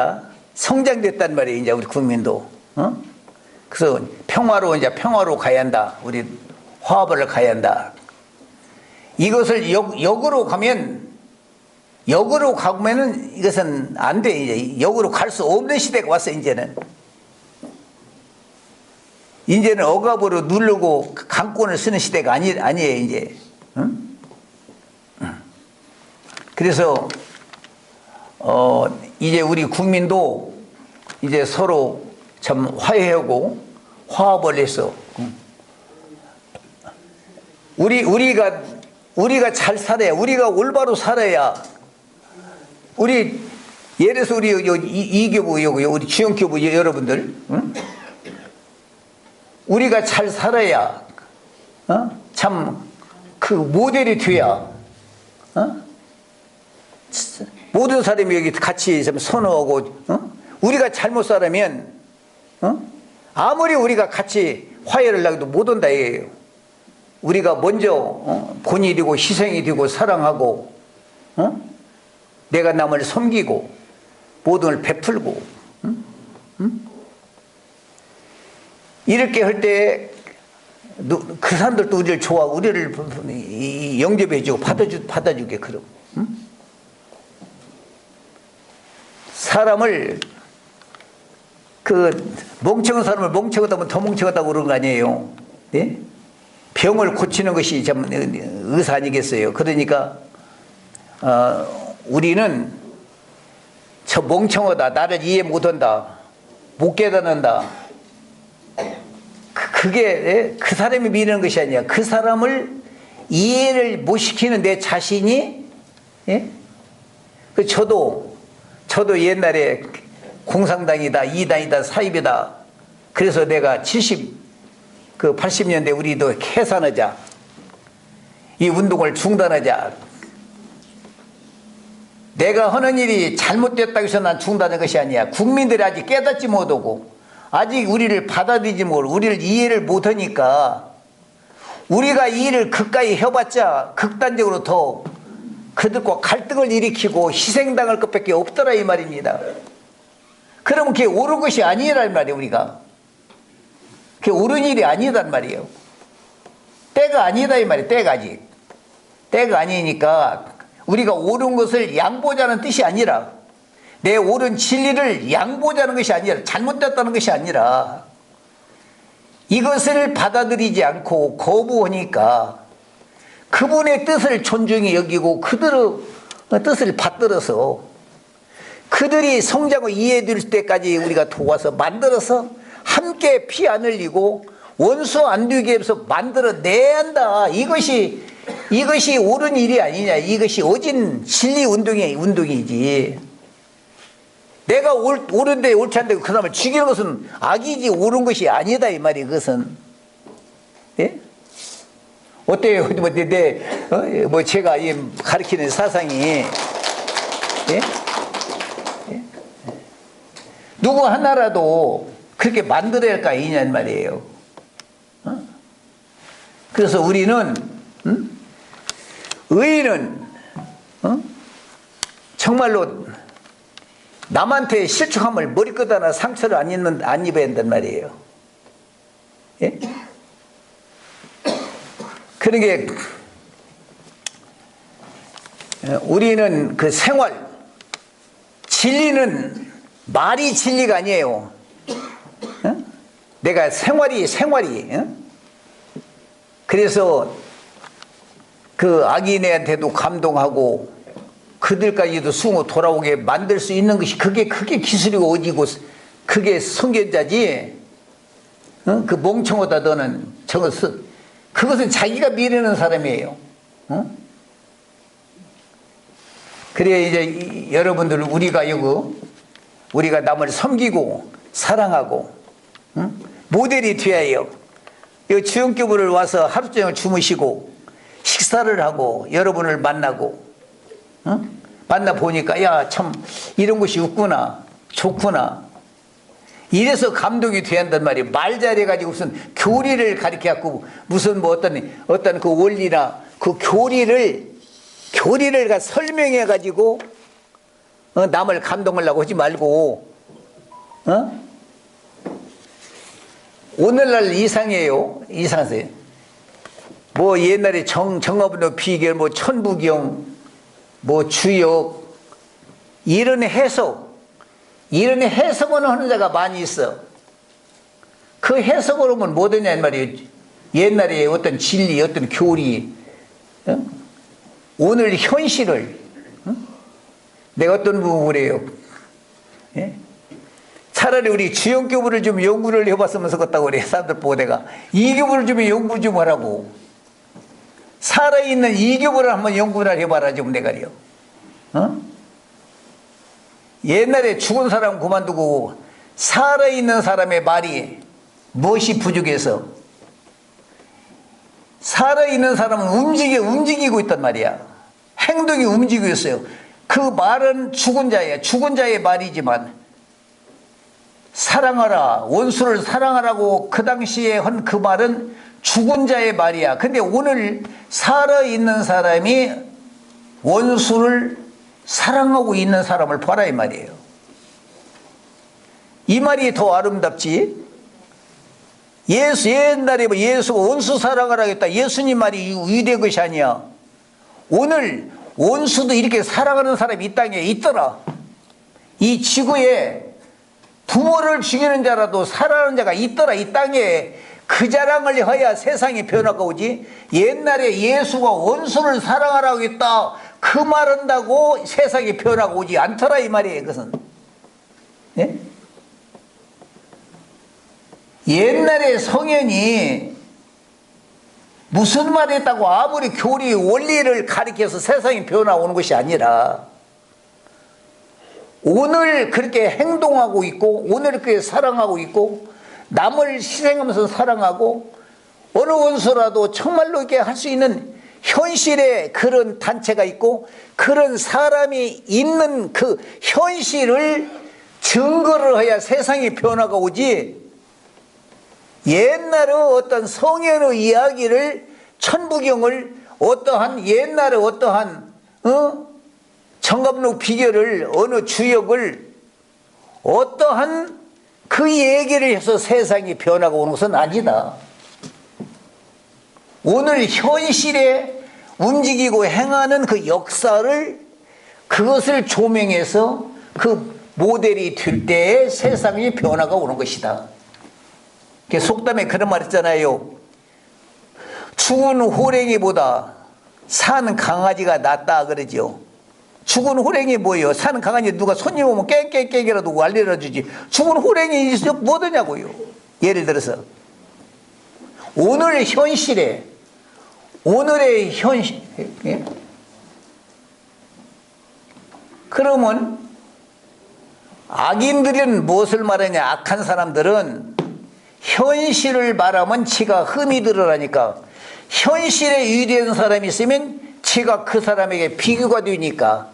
성장됐단 말이에요. 이제 우리 국민도. 그래서 평화로 가야 한다. 우리 화합을 가야 한다. 이것을 역으로 가면은 이것은 안 돼. 이제 역으로 갈 수 없는 시대가 왔어. 이제는 억압으로 누르고 강권을 쓰는 시대가 아니에요. 이제. 그래서 이제 우리 국민도 이제 서로 참 화해하고 화합을 해서 우리가 잘 살아야, 우리가 올바로 살아야, 예를 들어서 우리 이교부 우리 주영교부 여러분들, 우리가 잘 살아야 참 그 모델이 돼야 모든 사람이 여기 같이 선호하고, 우리가 잘못 살면 아무리 우리가 같이 화해를 하기도 못 온다 이게요. 우리가 먼저 본이 되고 희생이 되고 사랑하고, 내가 남을 섬기고 모든 걸 베풀고, 이렇게 할 때 그 사람들도 우리를 좋아하고 우리를 영접해주고 받아주게. 그럼 사람을, 그 멍청한 사람을 멍청하다면 더 멍청하다고 그러는 거 아니에요. 네? 병을 고치는 것이 참 의사 아니겠어요. 그러니까 우리는 저 멍청하다, 나를 이해 못한다, 못 깨닫는다, 그게 그 사람이 미는 것이 아니야. 그 사람을 이해를 못 시키는 내 자신이, 저도 옛날에 공산당이다, 이당이다, 사입이다. 그래서 내가 80년대 우리도 해산하자, 이 운동을 중단하자. 내가 하는 일이 잘못됐다고 해서 난 중단한 것이 아니야. 국민들이 아직 깨닫지 못하고 아직 우리를 받아들이지 못하고 우리를 이해를 못하니까, 우리가 이 일을 그까이 해봤자 극단적으로 더 그들과 갈등을 일으키고 희생당할 것밖에 없더라 이 말입니다. 그러면 그게 옳은 것이 아니란 말이에요. 우리가 그게 옳은 일이 아니단 말이에요. 때가 아니다 이 말이에요. 때가 아니니까 우리가 옳은 것을 양보자는 뜻이 아니라, 내 옳은 진리를 양보자는 것이 아니라, 잘못됐다는 것이 아니라, 이것을 받아들이지 않고 거부하니까 그분의 뜻을 존중히 여기고 그들의 뜻을 받들어서 그들이 성장을 이해될 때까지 우리가 도와서 만들어서 함께 피 안 흘리고 원수 안 되게 해서 만들어내야 한다. 이것이 옳은 일이 아니냐. 이것이 오진 진리 운동이지. 내가 옳은데 옳지 않은데 그 사람을 죽이는 것은 악이지 옳은 것이 아니다 이 말이에요. 그것은. 예? 어때요? 제가 가르치는 사상이, 예? 예? 누구 하나라도 그렇게 만들어야 할 거 아니냐 말이에요. 그래서 우리는, 의인은 정말로 남한테 실축함을 머리끝 하나 상처를 안 입어야 한단 말이에요. 예? 그러게 우리는 그 생활, 진리는 말이 진리가 아니에요. 내가 생활이. 그래서 그 악인한테도 감동하고 그들까지도 숭어 돌아오게 만들 수 있는 것이 그게 기술이고 어디고 그게 선견자지. 그 멍청하다 너는 그것은 자기가 미루는 사람이에요. 그래 이제 여러분들 우리가 남을 섬기고 사랑하고 모델이 되어야 해요. 이 주영교부를 와서 하루 종일 주무시고 식사를 하고 여러분을 만나고 만나 보니까 야 참 이런 것이 있구나, 좋구나. 이래서 감동이 돼야 한단 말이에요. 말 잘해가지고 무슨 교리를 가르쳐갖고 무슨 어떤 그 원리나 그 교리를 교리를 설명해 가지고 남을 감동하려고 하지 말고 오늘날 이상해요. 이상하세요. 뭐 옛날에 정업의 비결, 뭐 천부경, 뭐 주역 이런 해석을 하는 자가 많이 있어. 그 해석을 하면 뭐 되냐 이 말이에요. 옛날에 어떤 진리, 어떤 교리, 오늘 현실을 내가 어떤 부분 그래요. 예? 차라리 우리 주영교부를 좀 연구를 해봤으면 좋겠다고 그래. 사람들 보고 내가 이교부를 좀 연구 좀 하라고. 살아있는 이교부를 한번 연구를 해봐라 좀 내가요. 옛날에 죽은 사람 그만두고 살아있는 사람의 말이 무엇이 부족해서 살아있는 사람은 움직이고 있단 말이야. 행동이 움직이고 있어요. 그 말은 죽은 자예요. 죽은 자의 말이지만 사랑하라, 원수를 사랑하라고 그 당시에 한 그 말은 죽은 자의 말이야. 근데 오늘 살아있는 사람이 원수를 사랑하고 있는 사람을 봐라 이 말이에요. 이 말이 더 아름답지. 옛날에 예수가 원수 사랑하라 했다. 예수님 말이 위대한 것이 아니야. 오늘 원수도 이렇게 사랑하는 사람이 이 땅에 있더라. 이 지구에 부모를 죽이는 자라도 사랑하는 자가 있더라. 이 땅에 그 자랑을 해야 세상에 변화가 오지. 옛날에 예수가 원수를 사랑하라고 했다. 그 말한다고 세상에 변화가 오지 않더라 이 말이에요. 그것은. 예? 옛날에 성현이 무슨 말 했다고 아무리 교리 원리를 가리켜서 세상에 변화 오는 것이 아니라 오늘 그렇게 행동하고 있고 오늘 그렇게 사랑하고 있고 남을 희생하면서 사랑하고 어느 원수라도 정말로 이렇게 할 수 있는 현실에 그런 단체가 있고 그런 사람이 있는 그 현실을 증거를 해야 세상에 변화가 오지. 옛날에 어떤 성현의 이야기를 천부경을 어떠한 옛날에 어떠한 정갑록 비결을 어느 주역을 어떠한 그 얘기를 해서 세상이 변화가 오는 것은 아니다. 오늘 현실에 움직이고 행하는 그 역사를 그것을 조명해서 그 모델이 될 때에 세상이 변화가 오는 것이다. 속담에 그런 말 있잖아요. 죽은 호랭이보다 산 강아지가 낫다 그러죠. 죽은 호랭이 뭐예요? 산 강아지 누가 손님 오면 깽깽깽이라도 알려라 주지. 죽은 호랭이 있으면 뭐 하냐고요. 예를 들어서 오늘 현실에 오늘의 현실 예? 그러면 악인들은 무엇을 말하냐. 악한 사람들은 현실을 말하면 지가 흠이 들으라니까. 현실에 위대한 사람이 있으면 지가 그 사람에게 비교가 되니까.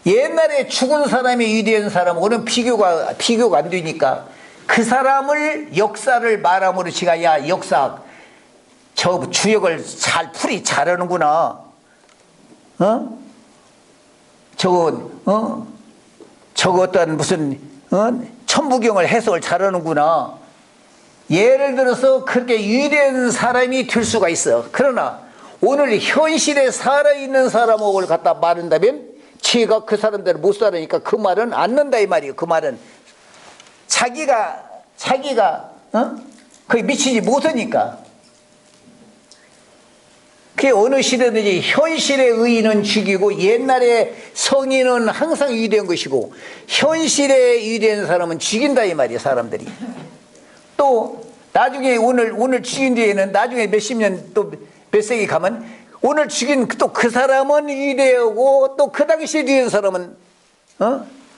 옛날에 죽은 사람이 위대한 사람하고는 비교가 안 되니까 그 사람을 역사를 말함으로 지가 야 역사 저 주역을 풀이 잘하는구나. 저거 어떤 무슨 천부경을 해석을 잘하는구나. 예를 들어서 그렇게 위대한 사람이 될 수가 있어. 그러나 오늘 현실에 살아있는 사람을 갖다 말한다면 지가 그 사람들을 못 살으니까 그 말은 안 는다 이 말이에요. 그 말은 자기가 거기 미치지 못하니까. 그게 어느 시대든지 현실의 의인은 죽이고 옛날에 성인은 항상 위대한 것이고 현실에 위대한 사람은 죽인다 이 말이에요. 사람들이. 또 나중에 오늘 죽인 뒤에는 나중에 몇십 년 또 몇 세기 가면 오늘 죽인 또 그 사람은 위대하고 또 그 당시에 위대한 사람은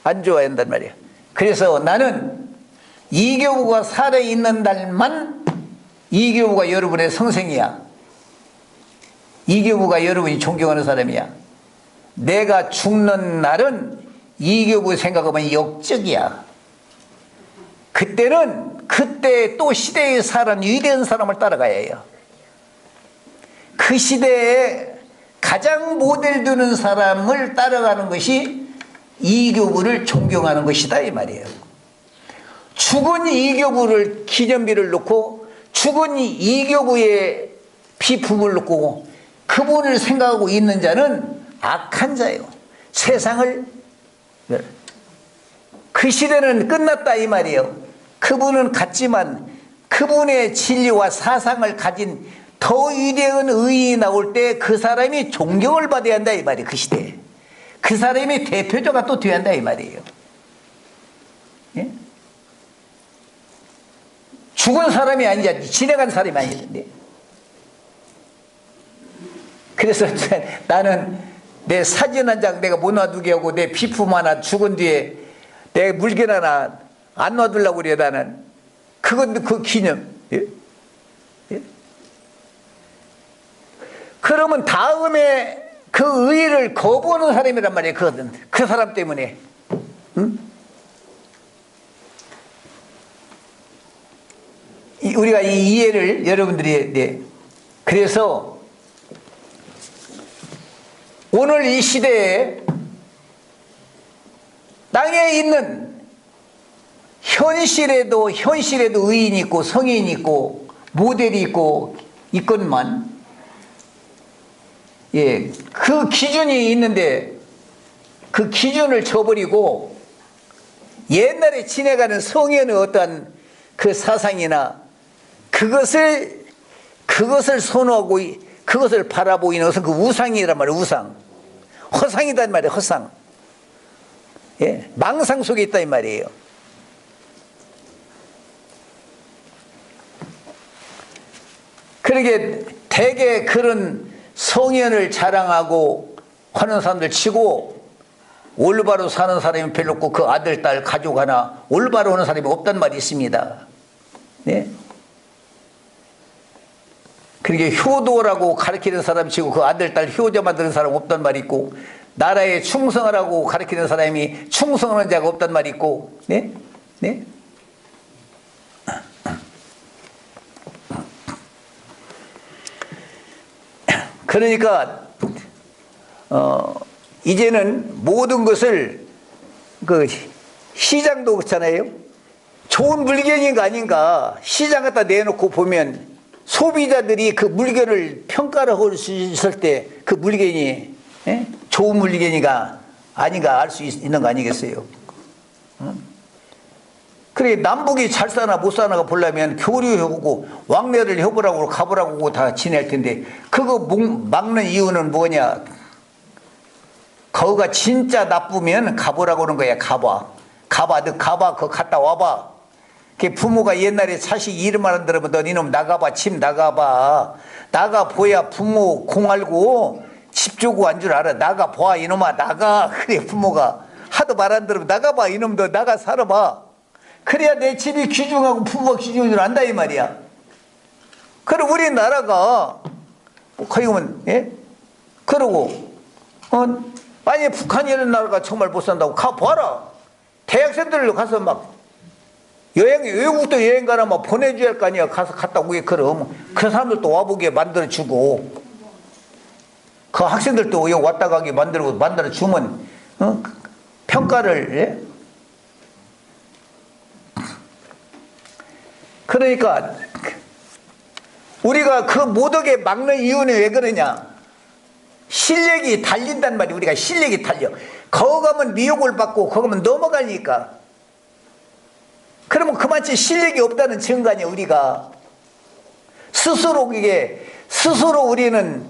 안 좋아야 한단 말이야. 그래서 나는 이교부가 살아있는 날만 이교부가 여러분의 선생이야. 이교부가 여러분이 존경하는 사람이야. 내가 죽는 날은 이교부 생각하면 역적이야. 그때 또 시대에 살은 위대한 사람을 따라가야 해요. 그 시대에 가장 모델 두는 사람을 따라가는 것이 이교부를 존경하는 것이다 이 말이에요. 죽은 이교부를 기념비를 놓고 죽은 이교부의 비품을 놓고 그분을 생각하고 있는 자는 악한 자예요. 세상을 그 시대는 끝났다 이 말이에요. 그분은 갔지만 그분의 진리와 사상을 가진 더 위대한 의인이 나올 때 그 사람이 존경을 받아야 한다 이 말이에요. 그 시대에 그 사람이 대표자가 또 돼야 한다 이 말이에요. 예? 죽은 사람이 아니지 지나간 사람이 아니던데. 그래서 나는 내 사진 한 장 내가 못 놔두게 하고 내 비품 하나 죽은 뒤에 내 물건 하나 안 놔두려고 그래. 나는 그건 그 기념. 예? 예? 그러면 다음에 그 의의를 거부하는 사람이란 말이에요. 그 사람 때문에. 응? 우리가 이 이해를 여러분들이 네. 그래서 오늘 이 시대에 땅에 있는 현실에도 의인이 있고 성인이 있고 모델이 있고 있건만 예, 그 기준이 있는데 그 기준을 저버리고 옛날에 지내가는 성현의 어떠한 그 사상이나 그것을 선호하고 그것을 바라보이는 것은 그 우상이란 말이에요. 우상. 허상이란 말이에요. 허상. 예, 망상 속에 있다 이 말이에요. 그러게 대개 그런 성현을 자랑하고 하는 사람들 치고 올바로 사는 사람이 별로 없고 그 아들, 딸, 가족 하나 올바로 하는 사람이 없단 말이 있습니다. 네? 그러게 효도라고 가르치는 사람 치고 그 아들, 딸 효자 만드는 사람 없단 말이 있고 나라에 충성하라고 가르치는 사람이 충성하는 자가 없단 말이 있고 네? 네? 그러니까 이제는 모든 것을 그 시장도 그렇잖아요. 좋은 물건인가 아닌가 시장 갖다 내놓고 보면 소비자들이 그 물건을 평가를 할 수 있을 때 그 물건이 좋은 물건인가 아닌가 알 수 있는 거 아니겠어요? 그래 남북이 잘 사나 못 사나가 보려면 교류해보고 왕래를 해보라고 가보라고 다 지낼 텐데 그거 막는 이유는 뭐냐? 거기가 진짜 나쁘면 가보라고 하는 거야. 너 가봐 그거 갔다 와봐. 그 부모가 옛날에 자식 이름만 안 들으면 너 이놈 나가봐 집 나가봐 나가봐야 부모 공 알고 집 주고 안 줄 알아. 나가봐 이놈아 나가. 그래 부모가 하도 말 안 들으면 나가봐 이놈 너 나가 살아봐. 그래야 내 집이 귀중하고 부모가 귀중한 줄 안다 이 말이야. 그럼 우리나라가 거기 오면 예? 그러고 만약에 북한이 이런 나라가 정말 못 산다고 가봐라. 대학생들로 가서 막 외국도 여행 가나 막 보내줘야 할 거 아니야. 가서 갔다 오게. 그럼 그 사람들도 와보게 만들어주고 그 학생들도 여기 왔다 가게 만들어주면 평가를 예? 그러니까 우리가 그 못하게 막는 이유는 왜 그러냐? 실력이 달린단 말이야. 우리가 실력이 달려. 거기 가면 미혹을 받고 거기 가면 넘어가니까. 그러면 그만치 실력이 없다는 증거 아니야. 우리가 스스로 우리는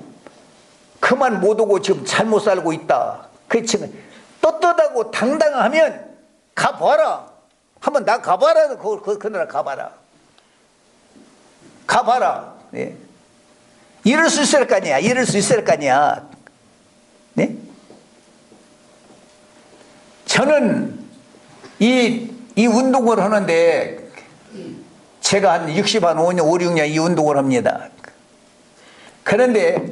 그만 못 오고 지금 잘못 살고 있다. 그렇지. 떳떳하고 당당하면 가봐라. 한번 나 가봐라. 그 나라 가봐라. 가봐라. 네. 이럴 수 있을 거 아니야. 이럴 수 있을 거 아니야. 네? 저는 이 운동을 하는데 제가 한 5년, 5, 6년 이 운동을 합니다. 그런데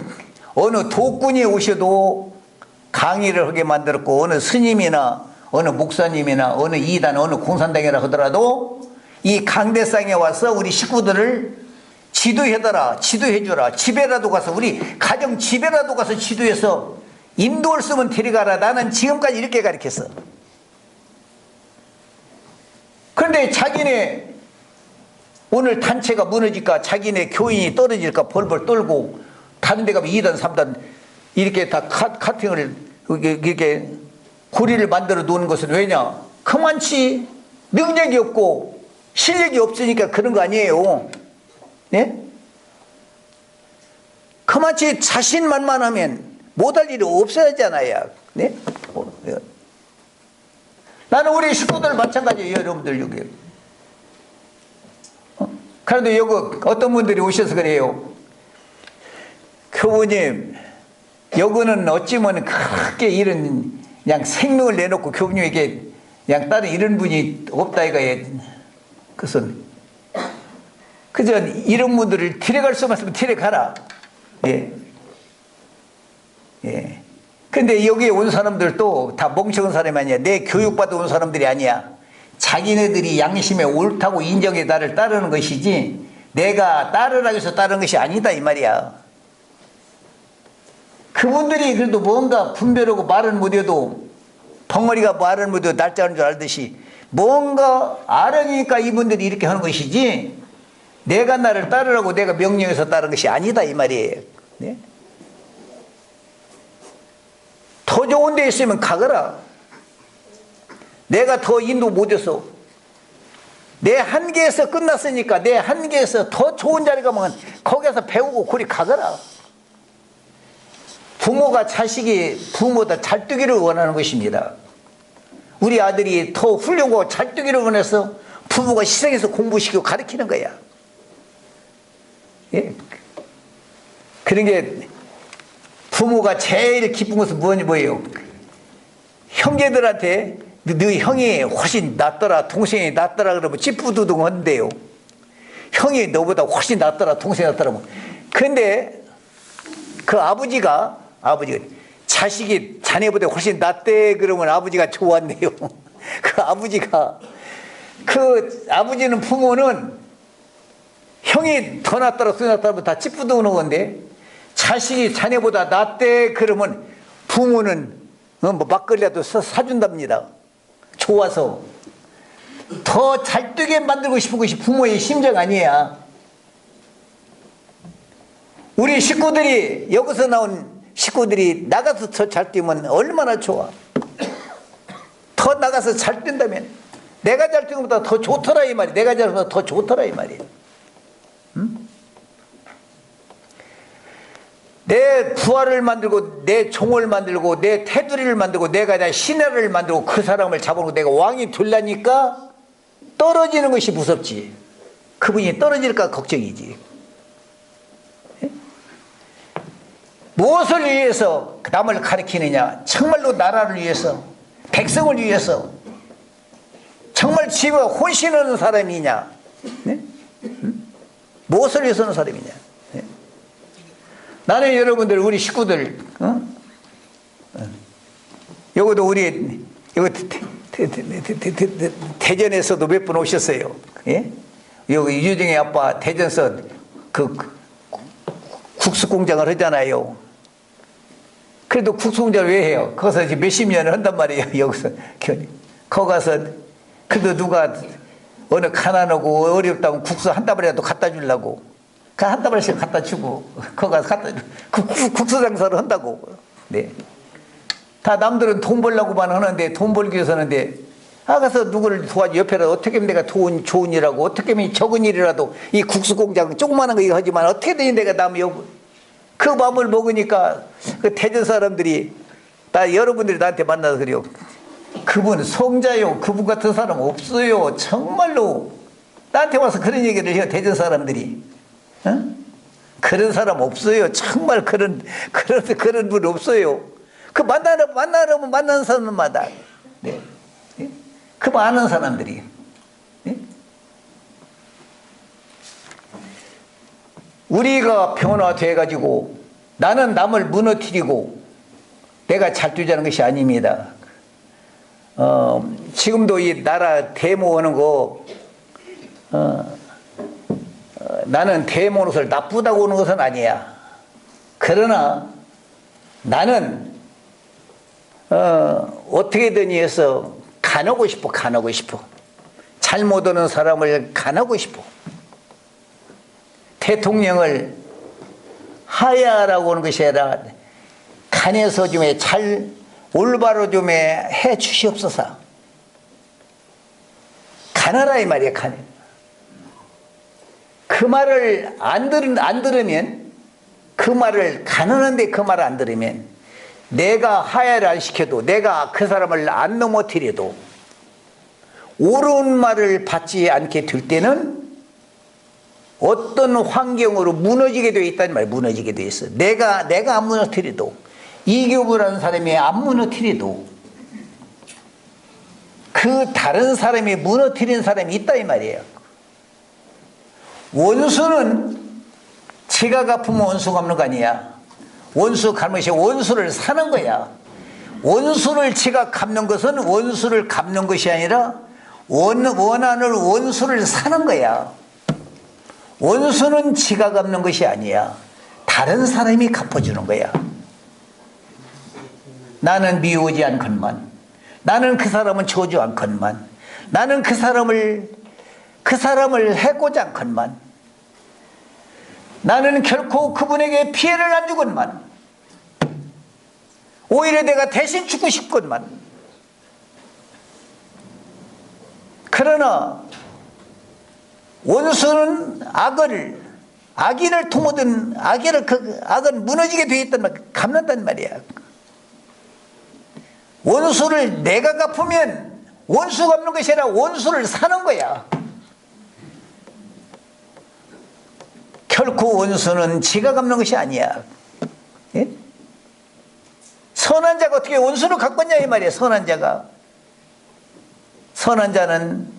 어느 도군이 오셔도 강의를 하게 만들었고 어느 스님이나 어느 목사님이나 어느 이단, 어느 공산당이라 하더라도 이 강대상에 와서 우리 식구들을 지도해달라, 지도해줘라. 집에라도 가서, 우리 가정 집에라도 가서 지도해서 인도를 쓰면 데려가라. 나는 지금까지 이렇게 가르쳤어. 그런데 자기네 오늘 단체가 무너질까, 자기네 교인이 떨어질까 벌벌 떨고, 다른 데 가면 2단, 3단 이렇게 다 카팅을 이렇게 고리를 만들어 놓는 것은 왜냐? 그만치 능력이 없고 실력이 없으니까 그런 거 아니에요. 네? 그만치 자신만만하면 못할 일이 없어야잖아요. 네? 나는 우리 식구들 마찬가지예요, 여러분들 여기. 그런데 여기 어떤 분들이 오셔서 그래요. 교부님, 여기는 어찌면 크게 이런 그냥 생명을 내놓고 교부님에게 그냥 다른 이런 분이 없다 이거에. 그것은 그저 이런 분들을 데려갈 수만 있으면 데려가라. 예. 예. 근데 여기에 온 사람들도 다 멍청한 사람이 아니야. 내 교육받아 온 사람들이 아니야. 자기네들이 양심에 옳다고 인정해 나를 따르는 것이지 내가 따르라고 해서 따르는 것이 아니다 이 말이야. 그분들이 그래도 뭔가 분별하고 말은 못해도 벙어리가 말을 못해도 날짜는 줄 알듯이 뭔가 알으니까 이분들이 이렇게 하는 것이지 내가 나를 따르라고 내가 명령해서 따르는 것이 아니다 이 말이에요. 네? 더 좋은 데 있으면 가거라. 내가 더 인도 못해서 내 한계에서 끝났으니까 내 한계에서 더 좋은 자리 가면 거기서 배우고 그리 가거라. 부모가 자식이 부모보다 잘 뜨기를 원하는 것입니다. 우리 아들이 더 훌륭하고 잘 뜨기를 원해서 부모가 희생해서 공부시키고 가르치는 거야. 예? 그런 게 부모가 제일 기쁜 것은 뭐예요? 형제들한테 너 형이 훨씬 낫더라, 동생이 낫더라 그러면 찌뿌두둥 한대요. 형이 너보다 훨씬 낫더라, 동생이 낫더라. 근데 그 아버지가 자식이 자네보다 훨씬 낫대 그러면 아버지가 좋았네요. 그 아버지는 부모는 형이 더 낫더라, 더 낫더라 다 찌뿌두는 건데 자식이 자네보다 낫대 그러면 부모는 뭐 막걸리라도 사준답니다. 좋아서 더 잘되게 만들고 싶은 것이 부모의 심정 아니야. 우리 식구들이 여기서 나온 식구들이 나가서 더 잘 뛰면 얼마나 좋아. 더 나가서 잘 뛴다면 내가 잘 뛰는 것보다 더 좋더라 이 말이야. 내가 잘 뛰는 것보다 더 좋더라 이 말이야. 응? 내 부하를 만들고 내 종을 만들고 내 테두리를 만들고 내가 내 신하를 만들고 그 사람을 잡아놓고 내가 왕이 되려니까 떨어지는 것이 무섭지. 그분이 떨어질까 걱정이지. 예? 무엇을 위해서 남을 가리키느냐? 정말로 나라를 위해서, 백성을 위해서, 정말 지가 혼신하는 사람이냐? 예? 무엇을 위해서 하는 사람이냐? 예? 나는 여러분들 우리 식구들 여기도 우리 여기 대전에서도 몇 분 오셨어요. 예? 여기 유정의 아빠 대전서 그 국수 공장을 하잖아요. 그래도 국수 공장을 왜 해요? 거기서 이제 몇십 년을 한단 말이에요. 여기서 거기 가서 그래도 누가 어느 가난하고 어렵다고 국수 한 다발이라도 갖다 주려고 그 한 다발씩 갖다 주고 거기 가서 갖다 국수 장사를 한다고. 네. 다 남들은 돈 벌려고만 하는데 돈 벌기 위해서 하는데 가서 누구를 도와줘. 옆에라도 어떻게 하면 내가 좋은 일하고 어떻게 하면 적은 일이라도 이 국수 공장 조그마한 거 이거 하지만 어떻게든 내가 남의 그 마음을 먹으니까 그 대전 사람들이 다 여러분들이 나한테 만나서 그래요. 그분 성자요. 그분 같은 사람 없어요. 정말로 나한테 와서 그런 얘기를 해요. 대전 사람들이. 어? 그런 사람 없어요. 정말 그런 분 없어요. 그 만나려면 만나는 사람마다. 네. 네? 그 많은 사람들이. 네? 우리가 변화돼가지고 나는 남을 무너뜨리고 내가 잘 되자는 것이 아닙니다. 지금도 이 나라 데모하는 거 나는 대모노를 나쁘다고 하는 것은 아니야. 그러나 나는 어떻게든 해서 간하고 싶어. 간하고 싶어. 잘못 오는 사람을 간하고 싶어. 대통령을 하야라고 하는 것이 아니라 간에서 좀 잘 올바로 좀 해 주시옵소서. 간하라 이 말이야. 간. 그 말을 안 들으면, 그 말을 간하는데 그 말을 안 들으면, 내가 하야를 안 시켜도, 내가 그 사람을 안 넘어뜨려도 옳은 말을 받지 않게 될 때는 어떤 환경으로 무너지게 되어 있다는 말이야. 무너지게 되어 있어. 내가 안 무너뜨려도, 이교부라는 사람이 안 무너뜨려도 그 다른 사람이 무너뜨린 사람이 있다 이 말이에요. 원수는 지가 갚으면 원수 갚는 거 아니야. 원수 갚는 것이 원수를 사는 거야. 원수를 지가 갚는 것은 원수를 갚는 것이 아니라 원한을 원수를 사는 거야. 원수는 지가 갚는 것이 아니야. 다른 사람이 갚아주는 거야. 나는 미우지 않건만, 나는 그 사람은 저주 않건만, 나는 그 사람을 해코지 않건만, 나는 결코 그분에게 피해를 안 주건만, 오히려 내가 대신 주고 싶건만. 그러나 원수는 악인을 통하든 악은 무너지게 되어 있단 말이야. 갚는단 말이야. 원수를 내가 갚으면 원수 갚는 것이 아니라 원수를 사는 거야. 결코 원수는 지가 갚는 것이 아니야. 예? 선한 자가 어떻게 원수를 갚겠냐 이 말이야. 선한 자가. 선한 자는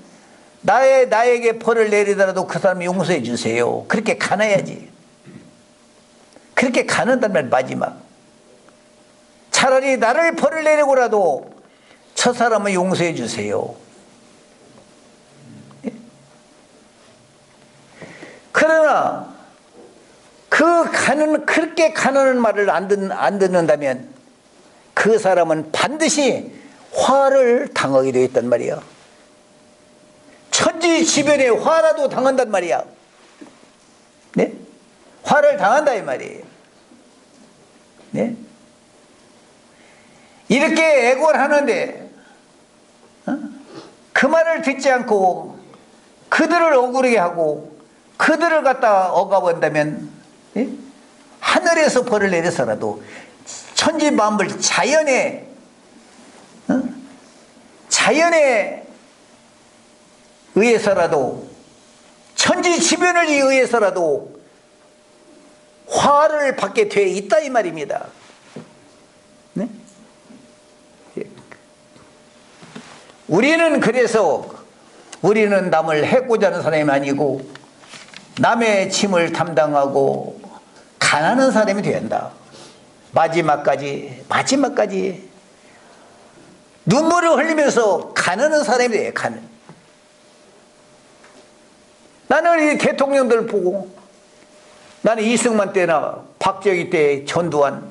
나에게 벌을 내리더라도 그 사람 용서해 주세요. 그렇게 가놔야지. 그렇게 가는단 말 마지막. 차라리 나를 벌을 내리고라도 저 사람을 용서해 주세요. 그러나 그렇게 가는 말을 안 듣는다면 그 사람은 반드시 화를 당하게 되어 있단 말이야. 천지지변에 화라도 당한단 말이야. 네? 화를 당한다 이 말이에요. 네? 이렇게 애고를 하는데 그 말을 듣지 않고 그들을 억울하게 하고 그들을 갖다 억압한다면, 예? 하늘에서 벌을 내려서라도 천지 만물 자연에 의해서라도 천지지변을 의해서라도 화를 받게 돼 있다 이 말입니다. 네? 우리는 그래서 우리는 남을 해코자 하는 사람이 아니고 남의 짐을 담당하고 가난한 사람이 되어야 한다. 마지막까지 눈물을 흘리면서 가난한 사람이 돼요. 나는 이 대통령들 보고, 나는 이승만 때나 박정희 때 전두환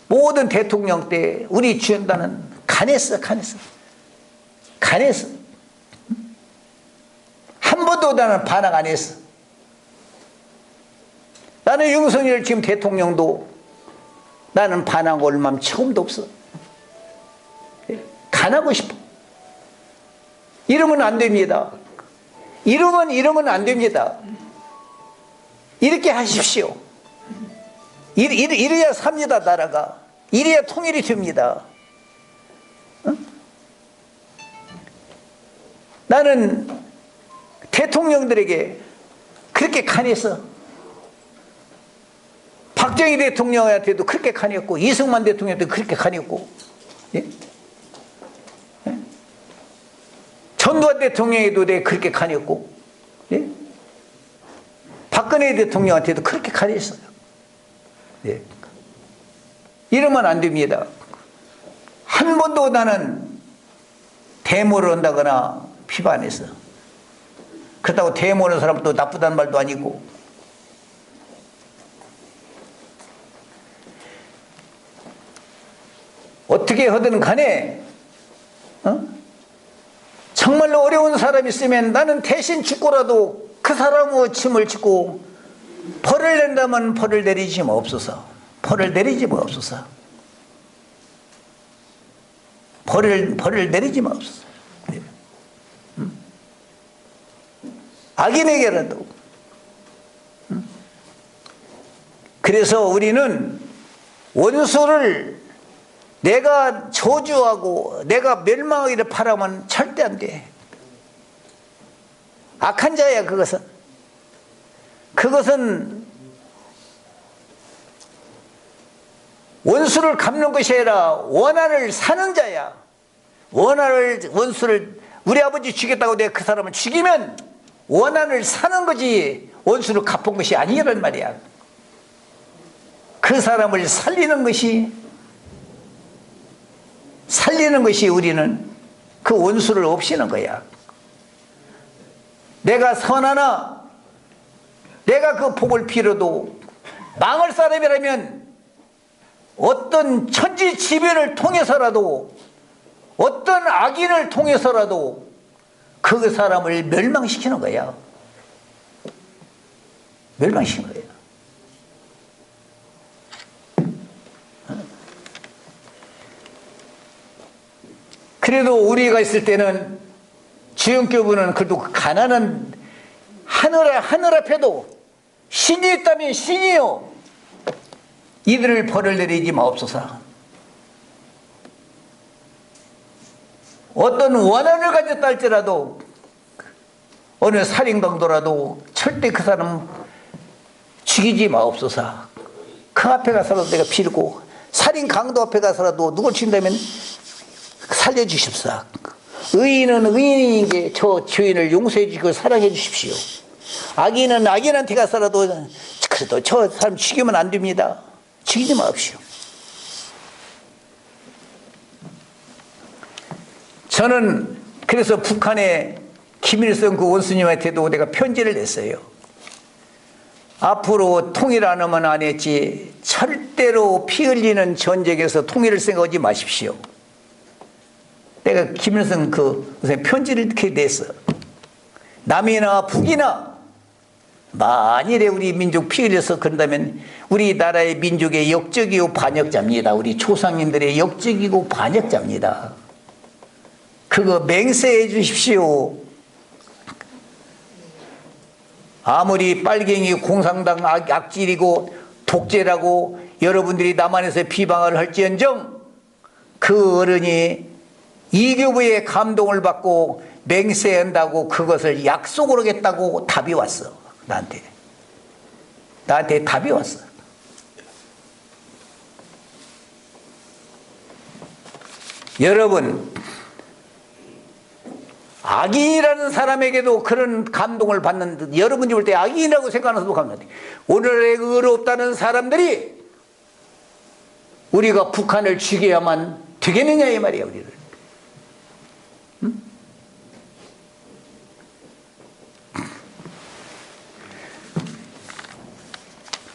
모든 대통령 때 우리 주연단은 간했어. 한 번도 나는 반항 안 했어. 나는 윤석열 지금 대통령도 나는 반항 올 마음 처음도 없어. 간하고 싶어. 이러면 안 됩니다. 이러면 안 됩니다. 이렇게 하십시오. 이래야 삽니다, 나라가. 이래야 통일이 됩니다. 나는 대통령들에게 그렇게 간했어. 박정희 대통령한테도 그렇게 간했고, 이승만 대통령한테도 그렇게 간했고, 예? 예? 전두환 대통령에도 내가 그렇게 간했고, 예? 박근혜 대통령한테도 그렇게 간했어요. 예. 이러면 안 됩니다. 한 번도 나는 대모를 한다거나 비판했어. 그렇다고 대모하는 사람도 나쁘다는 말도 아니고, 어떻게 하든 간에 정말로 어려운 사람이 있으면 나는 대신 죽고라도 그 사람의 짐을 짓고 벌을 낸다면 벌을 내리지 마옵소서. 벌을 내리지 마옵소서. 벌을 내리지 마옵소서. 악인에게라도. 그래서 우리는 원수를 내가 저주하고 내가 멸망하기를 바라면 절대 안 돼. 악한 자야 그것은. 그것은 원수를 갚는 것이 아니라 원한을 사는 자야. 원수를 우리 아버지 죽였다고 내가 그 사람을 죽이면 원한을 사는 거지 원수를 갚은 것이 아니란 말이야. 그 사람을 살리는 것이 우리는 그 원수를 없애는 거야. 내가 선하나 내가 그 복을 빌어도 망할 사람이라면 어떤 천지지변을 통해서라도 어떤 악인을 통해서라도 그 사람을 멸망시키는 거야. 멸망시키는 거야. 그래도 우리가 있을 때는 주영교부는 그래도 가난한 하늘 앞에도 신이 있다면 신이요 이들을 벌을 내리지 마옵소서. 어떤 원한을 가졌다 할지라도 어느 살인강도라도 절대 그 사람 죽이지 마옵소서. 그 앞에 가서라도 내가 빌고 살인강도 앞에 가서라도 누굴 죽인다면 살려주십사. 의인은 의인인 게 저 죄인을 용서해 주시고 사랑해 주십시오. 악인은 악인한테 가서라도 그래도 저 사람 죽이면 안 됩니다. 죽이지 마십시오. 저는 그래서 북한의 김일성 그 원수님한테도 내가 편지를 냈어요. 앞으로 통일 안 하면 안 했지 절대로 피 흘리는 전쟁에서 통일을 생각하지 마십시오. 내가 김일성 그 편지를 이렇게 냈어. 남이나 북이나 만일에 우리 민족 피 흘려서 그런다면 우리나라의 민족의 역적이고 반역자입니다. 우리 조상님들의 역적이고 반역자입니다. 그거 맹세해 주십시오. 아무리 빨갱이 공산당 악질이고 독재라고 여러분들이 남한에서 비방을 할지언정 그 어른이 이교부의 감동을 받고 맹세한다고 그것을 약속을 하겠다고 답이 왔어. 나한테 답이 왔어. 여러분 악인이라는 사람에게도 그런 감동을 받는 여러분이 볼 때 악인이라고 생각하는 사람도 감동해. 오늘의 의롭다는 사람들이 우리가 북한을 죽여야만 되겠느냐 이 말이야. 우리를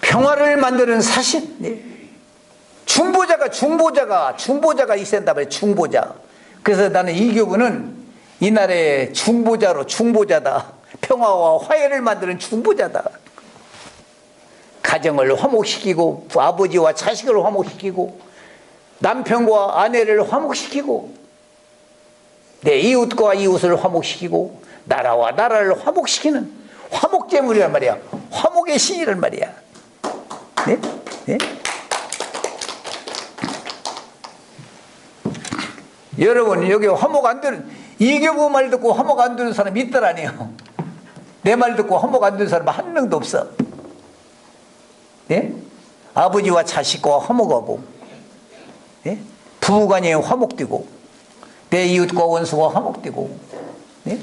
평화를 만드는 사신 중보자가 있어야 한다 말이야. 중보자. 그래서 나는 이 교부는 이 나라의 중보자다. 평화와 화해를 만드는 중보자다. 가정을 화목시키고 아버지와 자식을 화목시키고 남편과 아내를 화목시키고 내 이웃과 이웃을 화목시키고 나라와 나라를 화목시키는 화목제물이란 말이야. 화목의 신이란 말이야. 네? 네? 여러분 여기 화목 안 되는 이교부 말 듣고 화목 안 되는 사람 있더라니요. 내 말 듣고 화목 안 되는 사람 한 명도 없어. 예? 아버지와 자식과 화목하고 예? 부부간에 화목되고 내 이웃과 원수와 화목되고 예?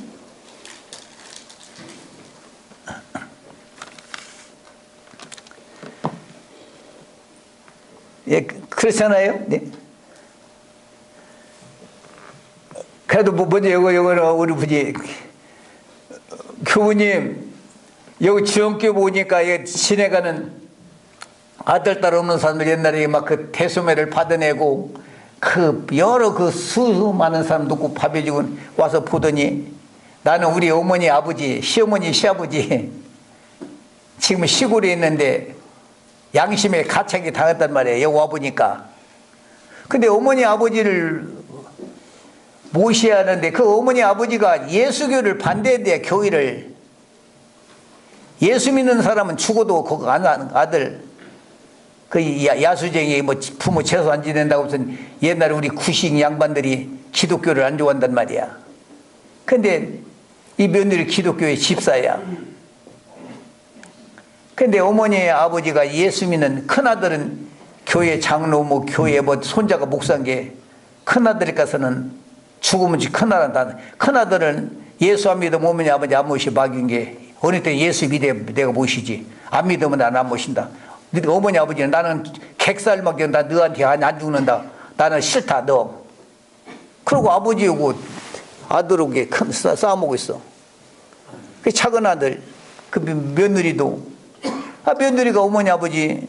예, 그렇잖아요. 네. 그래도 먼저 요거는 우리 분이 교부님 여기 지원교부 오니까 지내가는 아들 딸 없는 사람들 옛날에 막 그 대소매를 받아내고 그 여러 그 수많은 사람 놓고 밥해 주고 와서 보더니 나는 우리 어머니 아버지 시어머니 시아버지 지금 시골에 있는데 양심에 가책이 당했단 말이에요. 여기 와보니까. 근데 어머니 아버지를 모셔야 하는데 그 어머니 아버지가 예수교를 반대한대. 교회를. 예수 믿는 사람은 죽어도 그 아들 그 야수쟁이 뭐 부모 채소 안 지낸다고 무슨 옛날에 우리 구식 양반들이 기독교를 안 좋아한단 말이야. 근데 이 며느리 기독교의 집사야. 근데 어머니 아버지가 예수 믿는 큰아들은 교회 장로 뭐 교회 뭐 손자가 목사인 게 큰아들이 가서는 죽으면 큰아들은 예수 안 믿으면 어머니 아버지 안 모시 막인 게 어느 때 예수 믿어 내가 모시지 안 믿으면 나는 안 모신다. 어머니 아버지는 나는 객살 먹겠다. 너한테 안 죽는다. 나는 싫다 너. 그러고 아버지하고 아들하고 싸움하고 있어. 그 작은 아들 그 며느리도 며느리가 어머니 아버지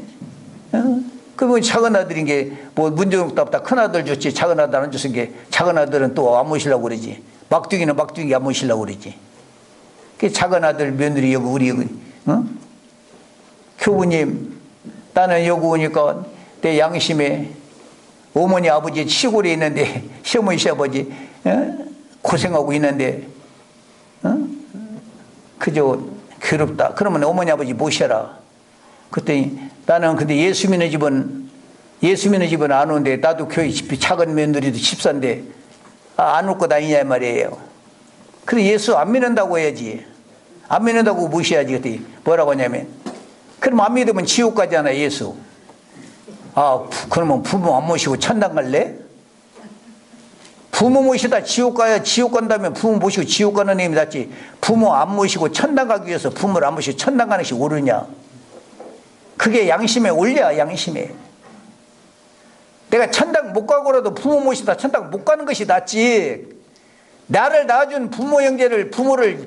그 작은 아들인 게 뭐 문제없다 없다 큰 아들 줬지 작은 아들 안 줬은 게 작은 아들은 또 안 모시려고 그러지. 막둥이는 막둥이 안 모시려고 그러지. 그 작은 아들 며느리 여기 우리 교부님 나는 여기 오니까 내 양심에 어머니 아버지 시골에 있는데 시어머니 시아버지 고생하고 있는데 그저 괴롭다. 그러면 어머니 아버지 모셔라. 그랬더니 나는 근데 예수 믿는 집은 안 오는데 나도 교회 작은 며느리도 집사인데 안 올 것 아니냐 말이에요. 그래 예수 안 믿는다고 해야지. 안 믿는다고 모셔야지. 그랬더니 뭐라고 하냐면 그럼 안 믿으면 지옥 가잖아 예수. 그러면 부모 안 모시고 천당 갈래? 부모 모시다 지옥 가야 지옥 간다면 부모 모시고 지옥 가는 놈이 낫지. 부모 안 모시고 천당 가기 위해서 부모를 안 모시고 천당 가는 것이 옳으냐. 그게 양심에 올려. 양심에. 내가 천당 못 가고라도 부모 모시다 천당 못 가는 것이 낫지. 나를 낳아준 부모 형제를 부모를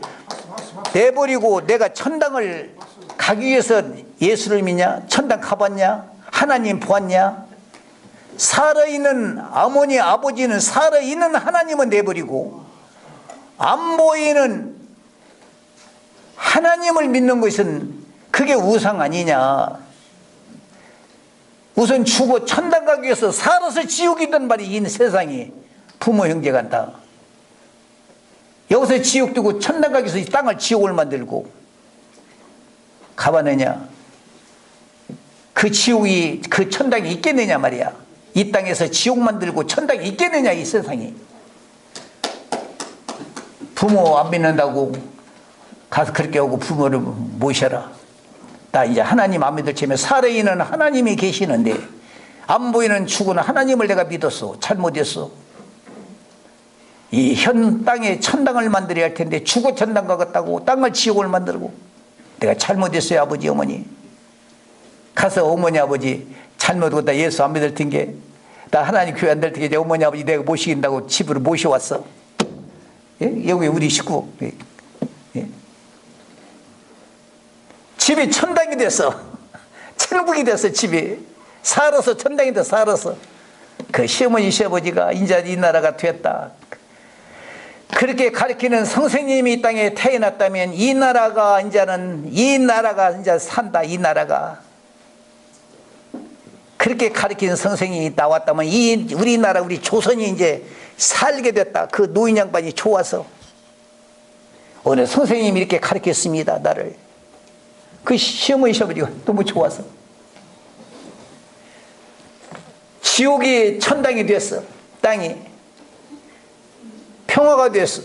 내버리고 내가 천당을 가기 위해서 예수를 믿냐? 천당 가봤냐? 하나님 보았냐? 살아있는 어머니 아버지는 살아있는 하나님은 내버리고 안 보이는 하나님을 믿는 것은 그게 우상 아니냐. 우선 죽어 천당 가기 위해서 살아서 지옥이던 말이 이 세상이 부모 형제가 다 여기서 지옥 두고 천당 가기 위해서 이 땅을 지옥을 만들고 가봐내냐. 그 지옥이 그 천당이 있겠느냐 말이야. 이 땅에서 지옥 만들고 천당이 있겠느냐 이 세상이. 부모 안 믿는다고 가서 그렇게 하고 부모를 모셔라. 나 이제 하나님 안 믿을 처음에 살아있는 하나님이 계시는데 안 보이는 죽은 하나님을 내가 믿었어. 잘못했어. 이 현 땅에 천당을 만들어야 할 텐데 죽어 천당 가겠다고 땅을 지옥을 만들고 내가 잘못했어요. 아버지 어머니 가서 어머니 아버지 잘못하다 예수 안 믿을 텐게 나 하나님 교회 안 될 텐게 어머니 아버지 내가 모시긴다고 집으로 모셔왔어. 예? 여기 우리 식구. 예? 집이 천당이 됐어. 천국이 됐어. 집이 살아서 천당이 됐어. 살아서 그 시어머니 시아버지가 이제 이 나라가 됐다. 그렇게 가르치는 선생님이 이 땅에 태어났다면 이 나라가 이제 산다. 이 나라가 그렇게 가르치는 선생님이 나왔다면 이 우리나라 우리 조선이 이제 살게 됐다. 그 노인 양반이 좋아서 오늘 선생님이 이렇게 가르쳤습니다. 나를 그 시어머니 시아버지가 너무 좋아서 지옥이 천당이 됐어. 땅이 평화가 됐어.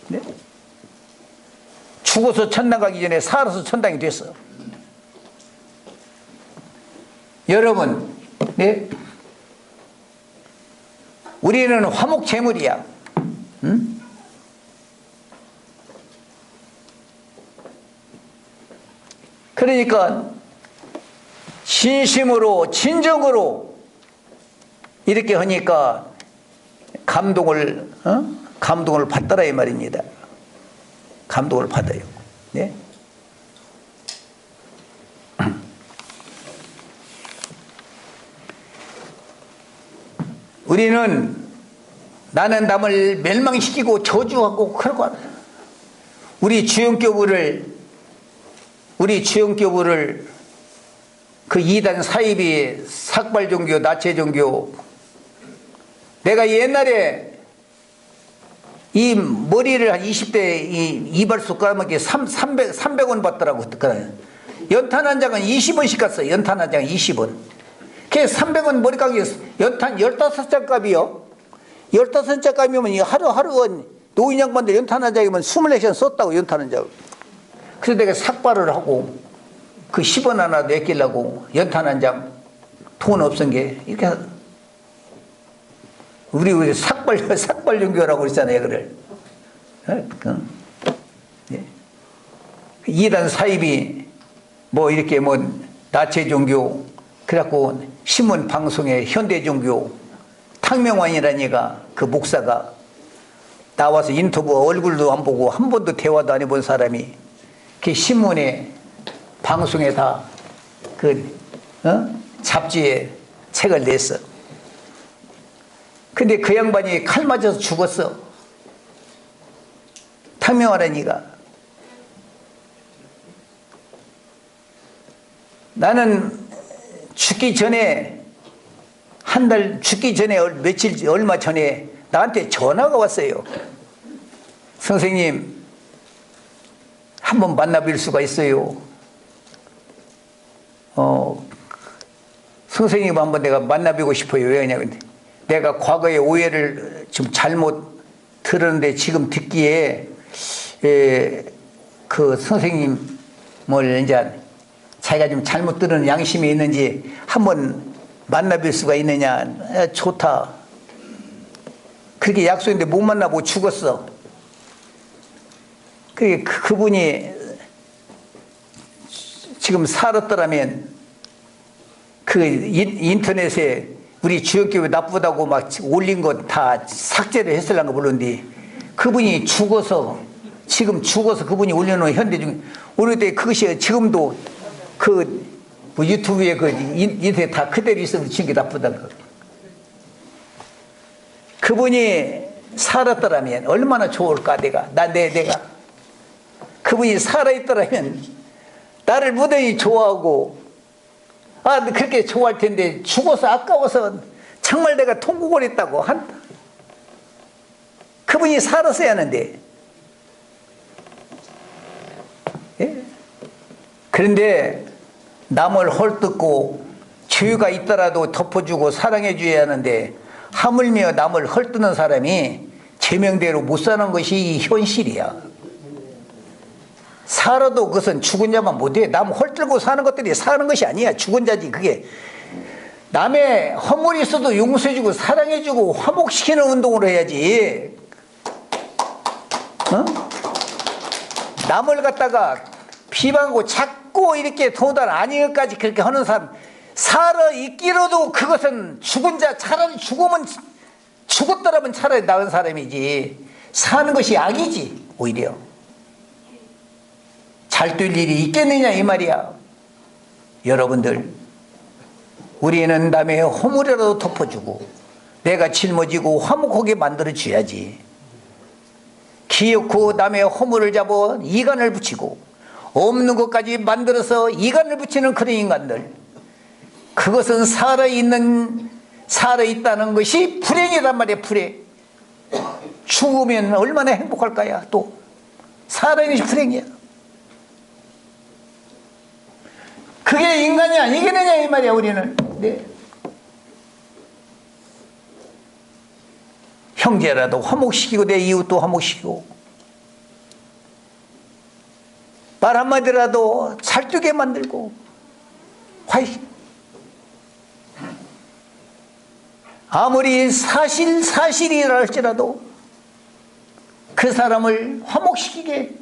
네? 죽어서 천당 가기 전에 살아서 천당이 됐어. 여러분, 네? 우리는 화목제물이야. 응? 그러니까 진심으로 진정으로 이렇게 하니까 감동을 받더라 이 말입니다. 감동을 받아요. 네? 우리는 나는 남을 멸망시키고 저주하고 그러고 하는 거야. 우리 주영교부를 그 이단 사입이 삭발종교, 나체종교, 내가 옛날에 이 머리를 한 20대 이발소 까맣게 300원 받더라고. 연탄 한 장은 20원씩 갔어. 연탄 한 장 20원. 걔 300원 머리 가게 연탄 15장 값이요. 15장 값이면 하루 노인 양반들 연탄 한 장이면 24시간 썼다고, 연탄 한 장. 그래서 내가 삭발을 하고 그 10원 하나 내끼려고 연탄 한 장 돈 없은 게 이렇게 우리 삭발종교라고 그러잖아요, 그를. 예. 이단 사입이 뭐 이렇게 뭐 나체종교, 그래갖고 신문 방송에 현대종교 탕명환이라는 얘가 그 목사가 나와서 인터뷰 얼굴도 안 보고 한 번도 대화도 안 해본 사람이 그 신문에 방송에 다 잡지에 책을 냈어. 근데 그 양반이 칼 맞아서 죽었어. 탕명하라니까. 나는 죽기 전에 얼마 전에 나한테 전화가 왔어요. 선생님, 한번 만나뵐 수가 있어요. 선생님 한번 내가 만나뵈고 싶어요. 왜냐면 내가 과거에 오해를 좀 잘못 들었는데 지금 듣기에 그 선생님을 이제 자기가 좀 잘못 들은 양심이 있는지 한번 만나뵐 수가 있느냐. 좋다. 그렇게 약속했는데 못 만나고 죽었어. 그분이 지금 살았더라면 그 인터넷에 우리 주역교회 나쁘다고 막 올린 거 다 삭제를 했을란가 모르는데 그분이 죽어서 그분이 올려놓은 현대중 우리 때 그것이 지금도 그 유튜브에 그 인터넷 다 그대로 있어서 지금 게 나쁘다고. 그분이 살았더라면 얼마나 좋을까. 내가 그분이 살아있더라면 나를 무대히 좋아하고 그렇게 좋아할 텐데 죽어서 아까워서 정말 내가 통곡을 했다고 한다. 그분이 살았어야 하는데. 예? 그런데 남을 헐뜯고 죄가 있더라도 덮어주고 사랑해줘야 하는데 하물며 남을 헐뜯는 사람이 제명대로 못 사는 것이 현실이야. 살아도 그것은 죽은 자만 못해. 남 헐뜯고 사는 것들이 사는 것이 아니야. 죽은 자지. 그게 남의 허물이 있어도 용서해주고 사랑해주고 화목시키는 운동을 해야지. 남을 갖다가 비방하고 자꾸 이렇게 도달 아닌 것까지 그렇게 하는 사람, 살아있기로도 그것은 죽은 자, 차라리 죽었더라면 차라리 나은 사람이지. 사는 것이 악이지, 오히려. 잘 될 일이 있겠느냐 이 말이야. 여러분들, 우리는 남의 허물이라도 덮어주고 내가 짊어지고 화목하게 만들어줘야지. 기어코 남의 허물을 잡아 이간을 붙이고 없는 것까지 만들어서 이간을 붙이는 그런 인간들, 그것은 살아있다는 것이 불행이란 말이야. 불행. 죽으면 얼마나 행복할까야. 또 살아있는 것이 불행이야. 그게 인간이 아니겠느냐 이 말이야. 우리는. 네. 형제라도 화목시키고 내 이웃도 화목시키고 말 한마디라도 살찌게 만들고 아무리 사실이라 할지라도 그 사람을 화목시키게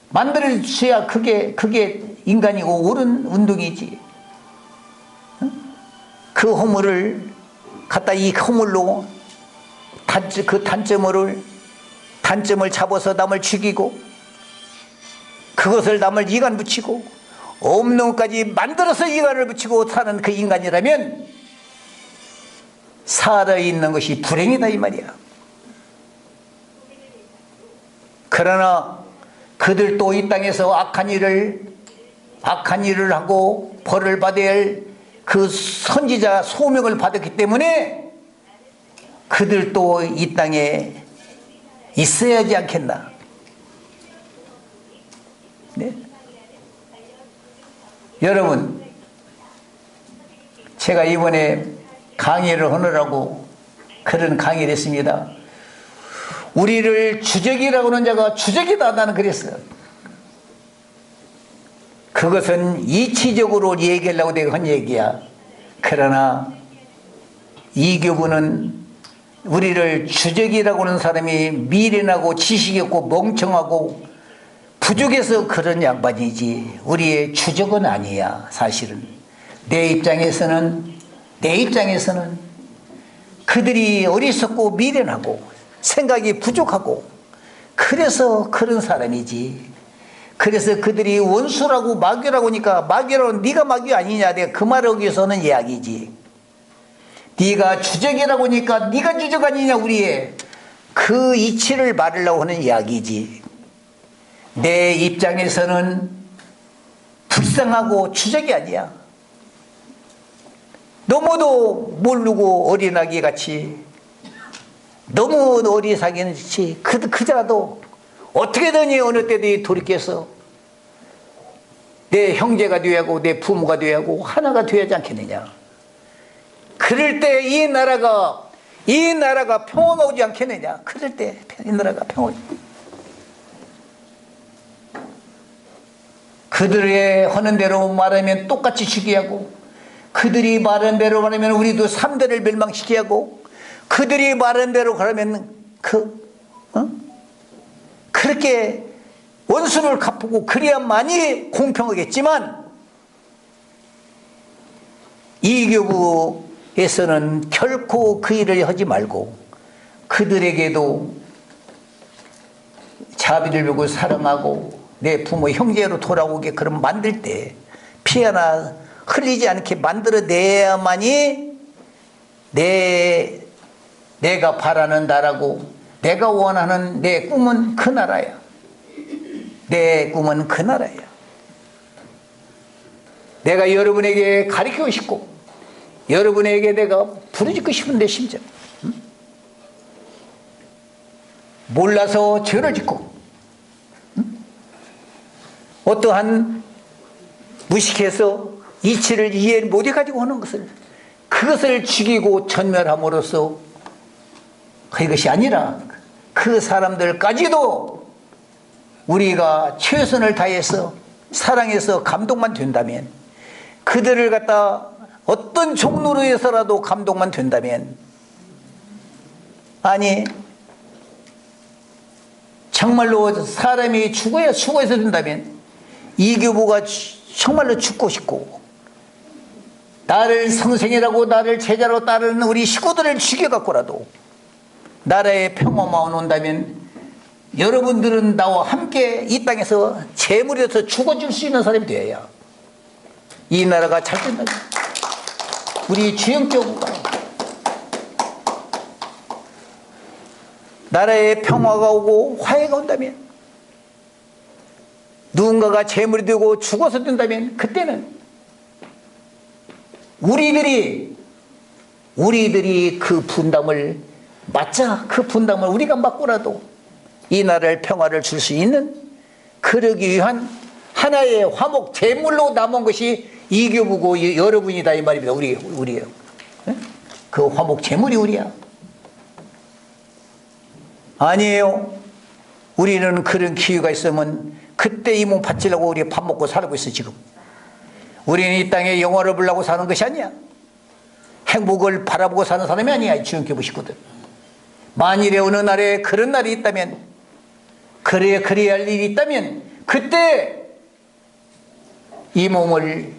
만들어줘야 그게 인간이고 옳은 운동이지. 그 허물을 갖다 이 허물로 그 단점을 잡아서 남을 죽이고 그것을 남을 이간 붙이고 없는 것까지 만들어서 이간을 붙이고 사는 그 인간이라면 살아있는 것이 불행이다 이 말이야. 그러나 그들도 이 땅에서 악한 일을 하고 벌을 받아야 할 그 선지자 소명을 받았기 때문에 그들도 이 땅에 있어야 하지 않겠나. 네? 여러분, 제가 이번에 강의를 하느라고 그런 강의를 했습니다. 우리를 주적이라고 하는 자가 주적이다, 나는 그랬어요. 그것은 이치적으로 얘기하려고 내가 한 얘기야. 그러나 이 교부는 우리를 주적이라고 하는 사람이 미련하고 지식이 없고 멍청하고 부족해서 그런 양반이지 우리의 주적은 아니야. 사실은 내 입장에서는 그들이 어리석고 미련하고 생각이 부족하고 그래서 그런 사람이지. 그래서 그들이 원수라고 마귀라고 하니까 마귀라고 네가 마귀 아니냐, 내가 그 말을 하기 위해서는 이야기지. 네가 주적이라고 하니까 네가 주적 아니냐, 우리의 그 이치를 말하려고 하는 이야기지. 내 입장에서는 불쌍하고 주적이 아니야. 너무도 모르고 어린아기 같이 너무 어리석은지 그자도 어떻게든지 어느 때든지 돌이켜서 내 형제가 되어야 하고 내 부모가 되어야 하고 하나가 되어야 하지 않겠느냐. 그럴 때 이 나라가 평화가 오지 않겠느냐. 그럴 때 이 나라가 평화. 그들의 하는 대로 말하면 똑같이 죽게 하고, 그들이 말하는 대로 말하면 우리도 3대를 멸망시키게 하고, 그들이 말하는 대로 그러면 그렇게 원수를 갚고 그래야만이 공평하겠지만, 이 교부에서는 결코 그 일을 하지 말고 그들에게도 자비를 베고 사랑하고 내 부모 형제로 돌아오게 그럼 만들 때 피 하나 흘리지 않게 만들어내야만이 내가 바라는 나라고, 내가 원하는 내 꿈은 그 나라야. 내 꿈은 그 나라야. 내가 여러분에게 가르치고 싶고 여러분에게 내가 부르짖고 싶은데 심지어 몰라서 죄를 짓고 어떠한 무식해서 이치를 이해 못해가지고 하는 것을, 그것을 죽이고 전멸함으로써 그것이 아니라 그 사람들까지도 우리가 최선을 다해서 사랑해서 감동만 된다면, 그들을 갖다 어떤 종로로 해서라도 감동만 된다면, 아니 정말로 사람이 죽어서 된다면 이 교부가 정말로 죽고 싶고 나를 선생이라고 나를 제자로 따르는 우리 식구들을 죽여갖고라도 나라의 평화만 온다면 여러분들은 나와 함께 이 땅에서 제물에서 죽어줄 수 있는 사람이 되어야 이 나라가 잘 된다. 우리 주영교부가 나라에 평화가 오고 화해가 온다면, 누군가가 재물이 되고 죽어서 된다면, 그때는 우리들이 그 분담을 맞자, 그 분담을 우리가 맞고라도 이 나라를 평화를 줄 수 있는, 그러기 위한 하나의 화목 제물로 남은 것이 이 교부고 여러분이다 이 말입니다. 우리예요. 그 화목 제물이 우리야. 아니에요. 우리는 그런 기회가 있으면 그때 이 몸 바치려고 우리 밥 먹고 살고 있어. 지금 우리는 이 땅에 영화를 보려고 사는 것이 아니야. 행복을 바라보고 사는 사람이 아니야. 이 주영교부 식구들. 만일에 어느 날에 그런 날이 있다면, 그래야 할 일이 있다면, 그때 이 몸을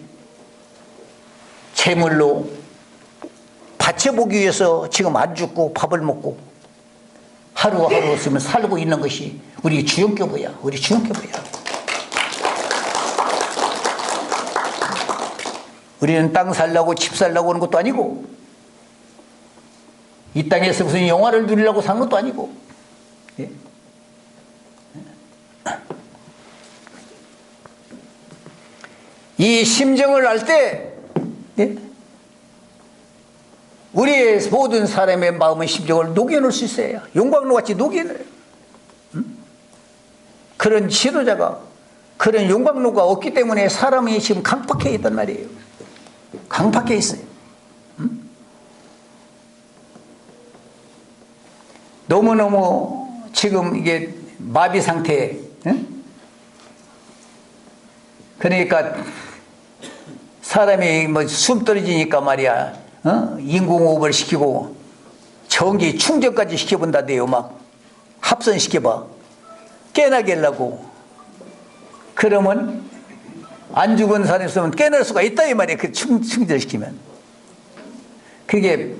제물로 바쳐보기 위해서 지금 안 죽고 밥을 먹고 하루하루 없으면 살고 있는 것이 우리 주영교부야. 우리 주영교부야. 우리는 땅 살려고 집 살려고 하는 것도 아니고 이 땅에서 무슨 영화를 누리려고 산 것도 아니고. 예? 이 심정을 알 때, 예? 우리의 모든 사람의 마음의 심정을 녹여낼 수 있어요. 용광로같이 녹여내요. 그런 지도자가, 그런 용광로가 없기 때문에 사람이 지금 강팍해 있단 말이에요. 강팍해 있어요. 너무너무 지금 이게 마비 상태에, 그러니까 사람이 뭐 숨 떨어지니까 말이야, 인공호흡을 시키고 전기 충전까지 시켜본다대요. 막 합선시켜봐. 깨나게 하려고. 그러면 안 죽은 사람이 있으면 깨날 수가 있다 이 말이에요. 그 충전시키면. 그게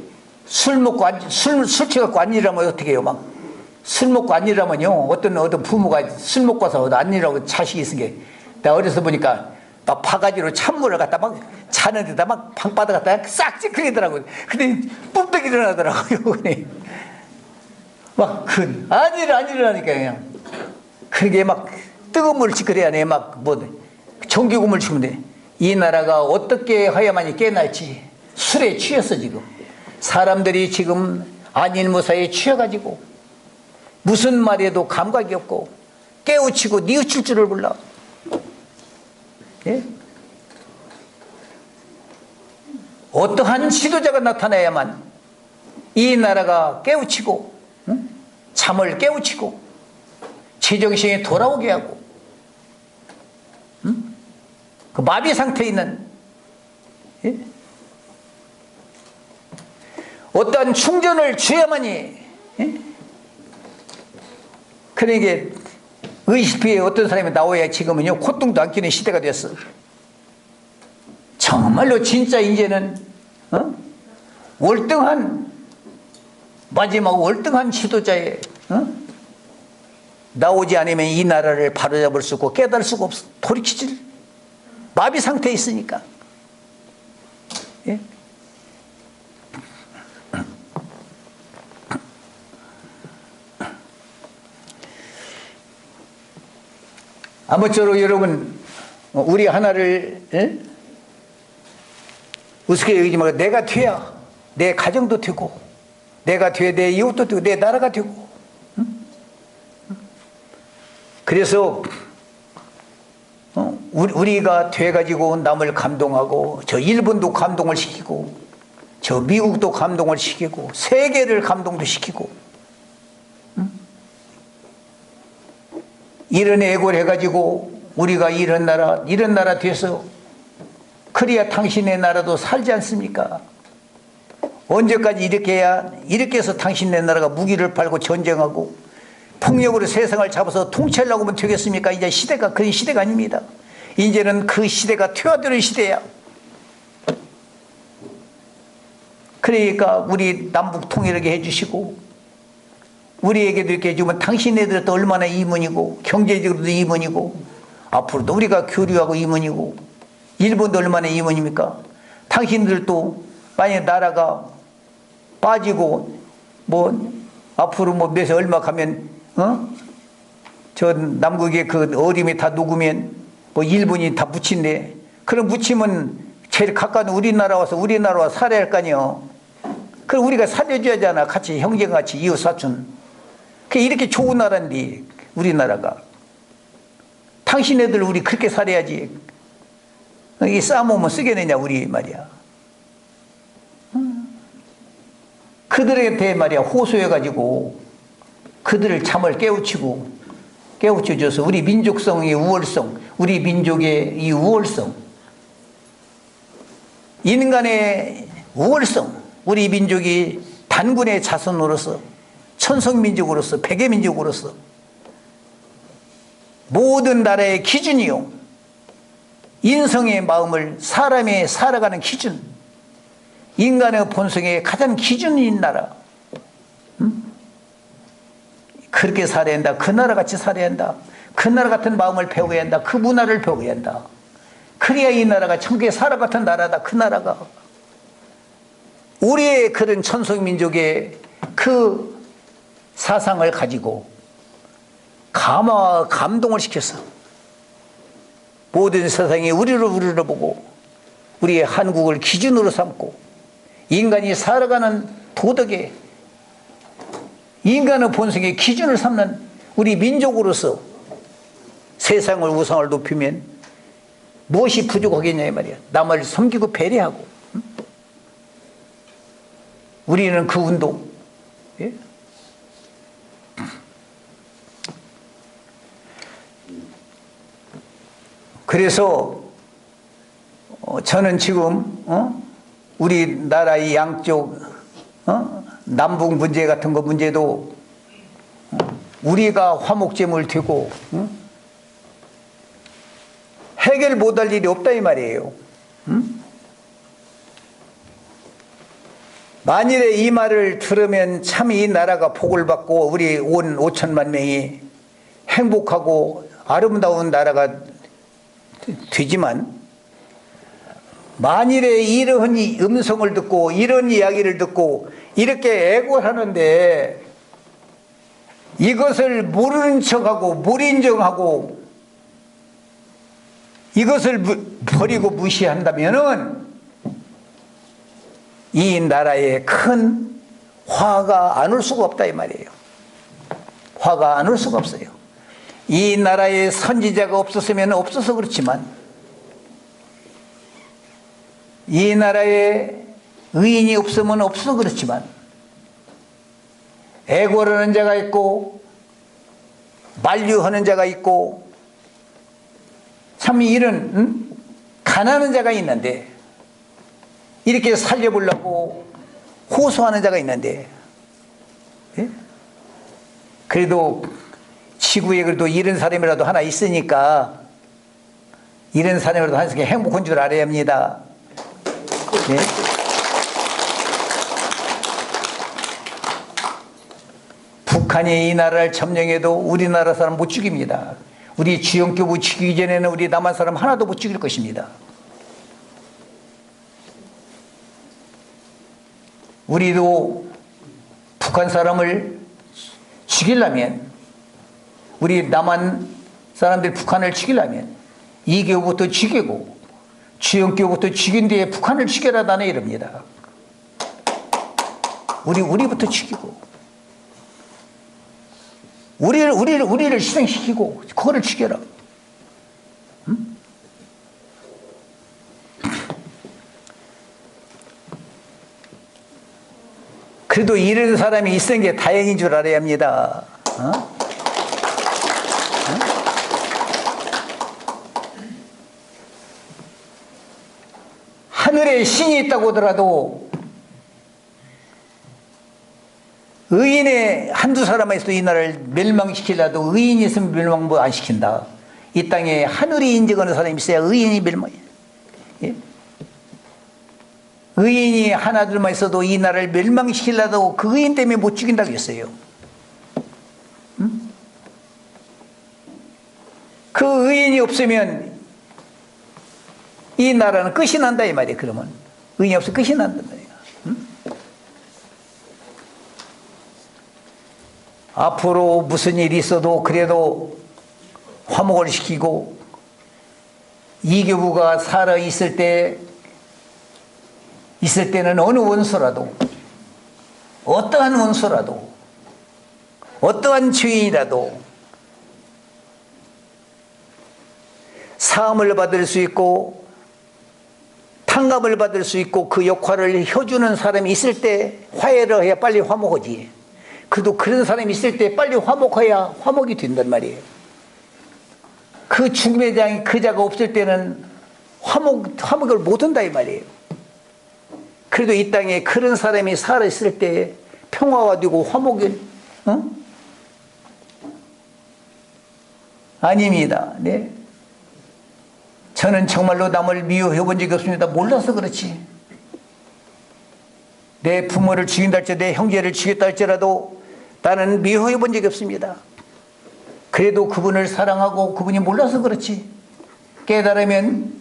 술 먹고 술 취갖고 안 일하면 어떻게 해요? 막 술 먹고 안 일하면요, 어떤 부모가 술 먹고 와서 안 일하고 자식이 있은 게, 내가 어려서 보니까 막 바가지로 찬물을 갖다 막 자는 데다 막 방바닥 갖다 싹 찌그리더라고요. 근데 뿜떡 일어나더라고요. 막 안 일어나니까 그냥. 그게 막 뜨거운 물을 찌그려야 돼. 막 뭐 전기고물 치면 돼. 이 나라가 어떻게 해야만이 깨날지. 술에 취했어 지금. 사람들이 지금 안일무사에 취해가지고 무슨 말에도 감각이 없고 깨우치고 뉘우칠 줄을 몰라. 예? 어떠한 지도자가 나타나야만 이 나라가 깨우치고, 잠을 깨우치고 제정신이 돌아오게 하고, 그 마비 상태에 있는, 예? 어떠한 충전을 줘야만이, 예? 그러니까 의식피에 어떤 사람이 나와야 지금은요 콧등도 안 끼는 시대가 됐어. 정말로 진짜 이제는 월등한, 마지막 월등한 지도자에 나오지 않으면 이 나라를 바로잡을 수 없고 깨달을 수가 없어. 돌이키질 마비 상태에 있으니까. 예? 아무쪼록 여러분, 우리 하나를, 예? 우습게 여기지 말고 내가 돼야 내 가정도 되고, 내가 돼야 내 이웃도 되고, 내 나라가 되고. 그래서 우리가 돼가지고 남을 감동하고, 저 일본도 감동을 시키고, 저 미국도 감동을 시키고, 세계를 감동도 시키고, 이런 애고를 해가지고 우리가 이런 나라 돼서 그래야 당신의 나라도 살지 않습니까? 언제까지 이렇게 해야, 이렇게 해서 당신의 나라가 무기를 팔고 전쟁하고 폭력으로 세상을 잡아서 통치하려고 하면 되겠습니까? 이제 시대가 그런 시대가 아닙니다. 이제는 그 시대가 퇴화되는 시대야. 그러니까 우리 남북 통일하게 해주시고, 우리에게도 이렇게 해주면 당신네들도 얼마나 이문이고, 경제적으로도 이문이고, 앞으로도 우리가 교류하고 이문이고, 일본도 얼마나 이문입니까? 당신들도 만약에 나라가 빠지고 뭐 앞으로 뭐 몇세 얼마 가면 저 남극의 그 어림이 다 녹으면 뭐 일본이 다 묻힌대. 그럼 묻히면 제일 가까운 우리나라 와서 살아야 할 거 아니요. 그럼 우리가 살려줘야잖아. 같이 형제같이 이웃 사촌. 이렇게 좋은 나라인데 우리나라가. 당신네들 우리 그렇게 살아야지. 이 싸움하면 쓰겠느냐 우리 말이야. 그들한테 말이야 호소해가지고 그들을 잠을 깨우쳐줘서 우리 민족성의 우월성, 우리 민족의 이 우월성, 인간의 우월성, 우리 민족이 단군의 자손으로서, 천성민족으로서, 백의민족으로서 모든 나라의 기준이요, 인성의 마음을 사람이 살아가는 기준, 인간의 본성의 가장 기준인 나라, 그렇게 살아야 한다. 그 나라같이 살아야 한다. 그 나라 같은 마음을 배워야 한다. 그 문화를 배워야 한다. 그래야 이 나라가 천국의 사람 같은 나라다. 그 나라가 우리의 그런 천성민족의 그 사상을 가지고 감동을 시켰어. 모든 세상이 우리를 보고 우리의 한국을 기준으로 삼고 인간이 살아가는 도덕의 인간의 본성의 기준을 삼는 우리 민족으로서 세상을 우상을 높이면 무엇이 부족하겠냐 이 말이야. 남을 섬기고 배려하고. 우리는 그 운동. 예? 그래서 저는 지금 우리나라의 양쪽 남북 문제 같은 거 문제도 우리가 화목제물 되고 해결 못할 일이 없다 이 말이에요. 만일에 이 말을 들으면 참 이 나라가 복을 받고 우리 온 5천만 명이 행복하고 아름다운 나라가 되지만, 만일에 이런 음성을 듣고 이런 이야기를 듣고 이렇게 애고하는데 이것을 모르는 척하고 무인정하고 이것을 버리고 무시한다면은 이 나라에 큰 화가 안 올 수가 없다 이 말이에요. 화가 안 올 수가 없어요. 이 나라에 선지자가 없었으면 없어서 그렇지만, 이 나라에 의인이 없으면 없어서 그렇지만, 애고라는 자가 있고 만류하는 자가 있고 참 이런 가난한 자가 있는데, 이렇게 살려보려고 호소하는 자가 있는데, 예? 그래도 지구에 그래도 이런 사람이라도 하나 있으니까 이런 사람이라도 한 명이 행복한 줄 알아야 합니다. 예? 북한이 이 나라를 점령해도 우리나라 사람 못 죽입니다. 우리 주영교부 죽이기 전에는 우리 남한 사람 하나도 못 죽일 것입니다. 우리도 북한 사람을 죽이려면, 우리 남한 사람들 북한을 죽이려면 이교부터 죽이고 주영교부터 죽인 뒤에 북한을 죽여라 나는 이럽니다. 우리부터 죽이고 우리를 희생시키고 그거를 죽여라. 응? 그래도 이런 사람이 있는 게 다행인 줄 알아야 합니다. 어? 하늘에 신이 있다고 하더라도 의인의 한두 사람만 있어도 이 나라를 멸망시키려도 의인이 있으면 멸망 뭐 안 시킨다. 이 땅에 하늘이 인정하는 사람이 있어야 의인이 멸망해. 예? 의인이 하나둘만 있어도 이 나라를 멸망시키려도 그 의인 때문에 못 죽인다고 했어요. 그 의인이 없으면 이 나라는 끝이 난다 이 말이에요. 그러면 의인이 없으면 끝이 난다. 앞으로 무슨 일이 있어도 그래도 화목을 시키고, 이교부가 살아 있을 때는 어느 원수라도, 어떠한 원수라도, 어떠한 죄인이라도 사함을 받을 수 있고 탕감을 받을 수 있고 그 역할을 해주는 사람이 있을 때 화해를 해야 빨리 화목하지. 그래도 그런 사람이 있을 때 빨리 화목해야 화목이 된단 말이에요. 그 죽음의 장이 그 자가 없을 때는 화목을 못한다 이 말이에요. 그래도 이 땅에 그런 사람이 살아있을 때 평화가 되고 화목이 아닙니다. 네. 저는 정말로 남을 미워해 본 적이 없습니다. 몰라서 그렇지. 내 부모를 죽인다 할지라도 내 형제를 죽였다 할지라도 나는 미워해 본 적이 없습니다. 그래도 그분을 사랑하고 그분이 몰라서 그렇지. 깨달으면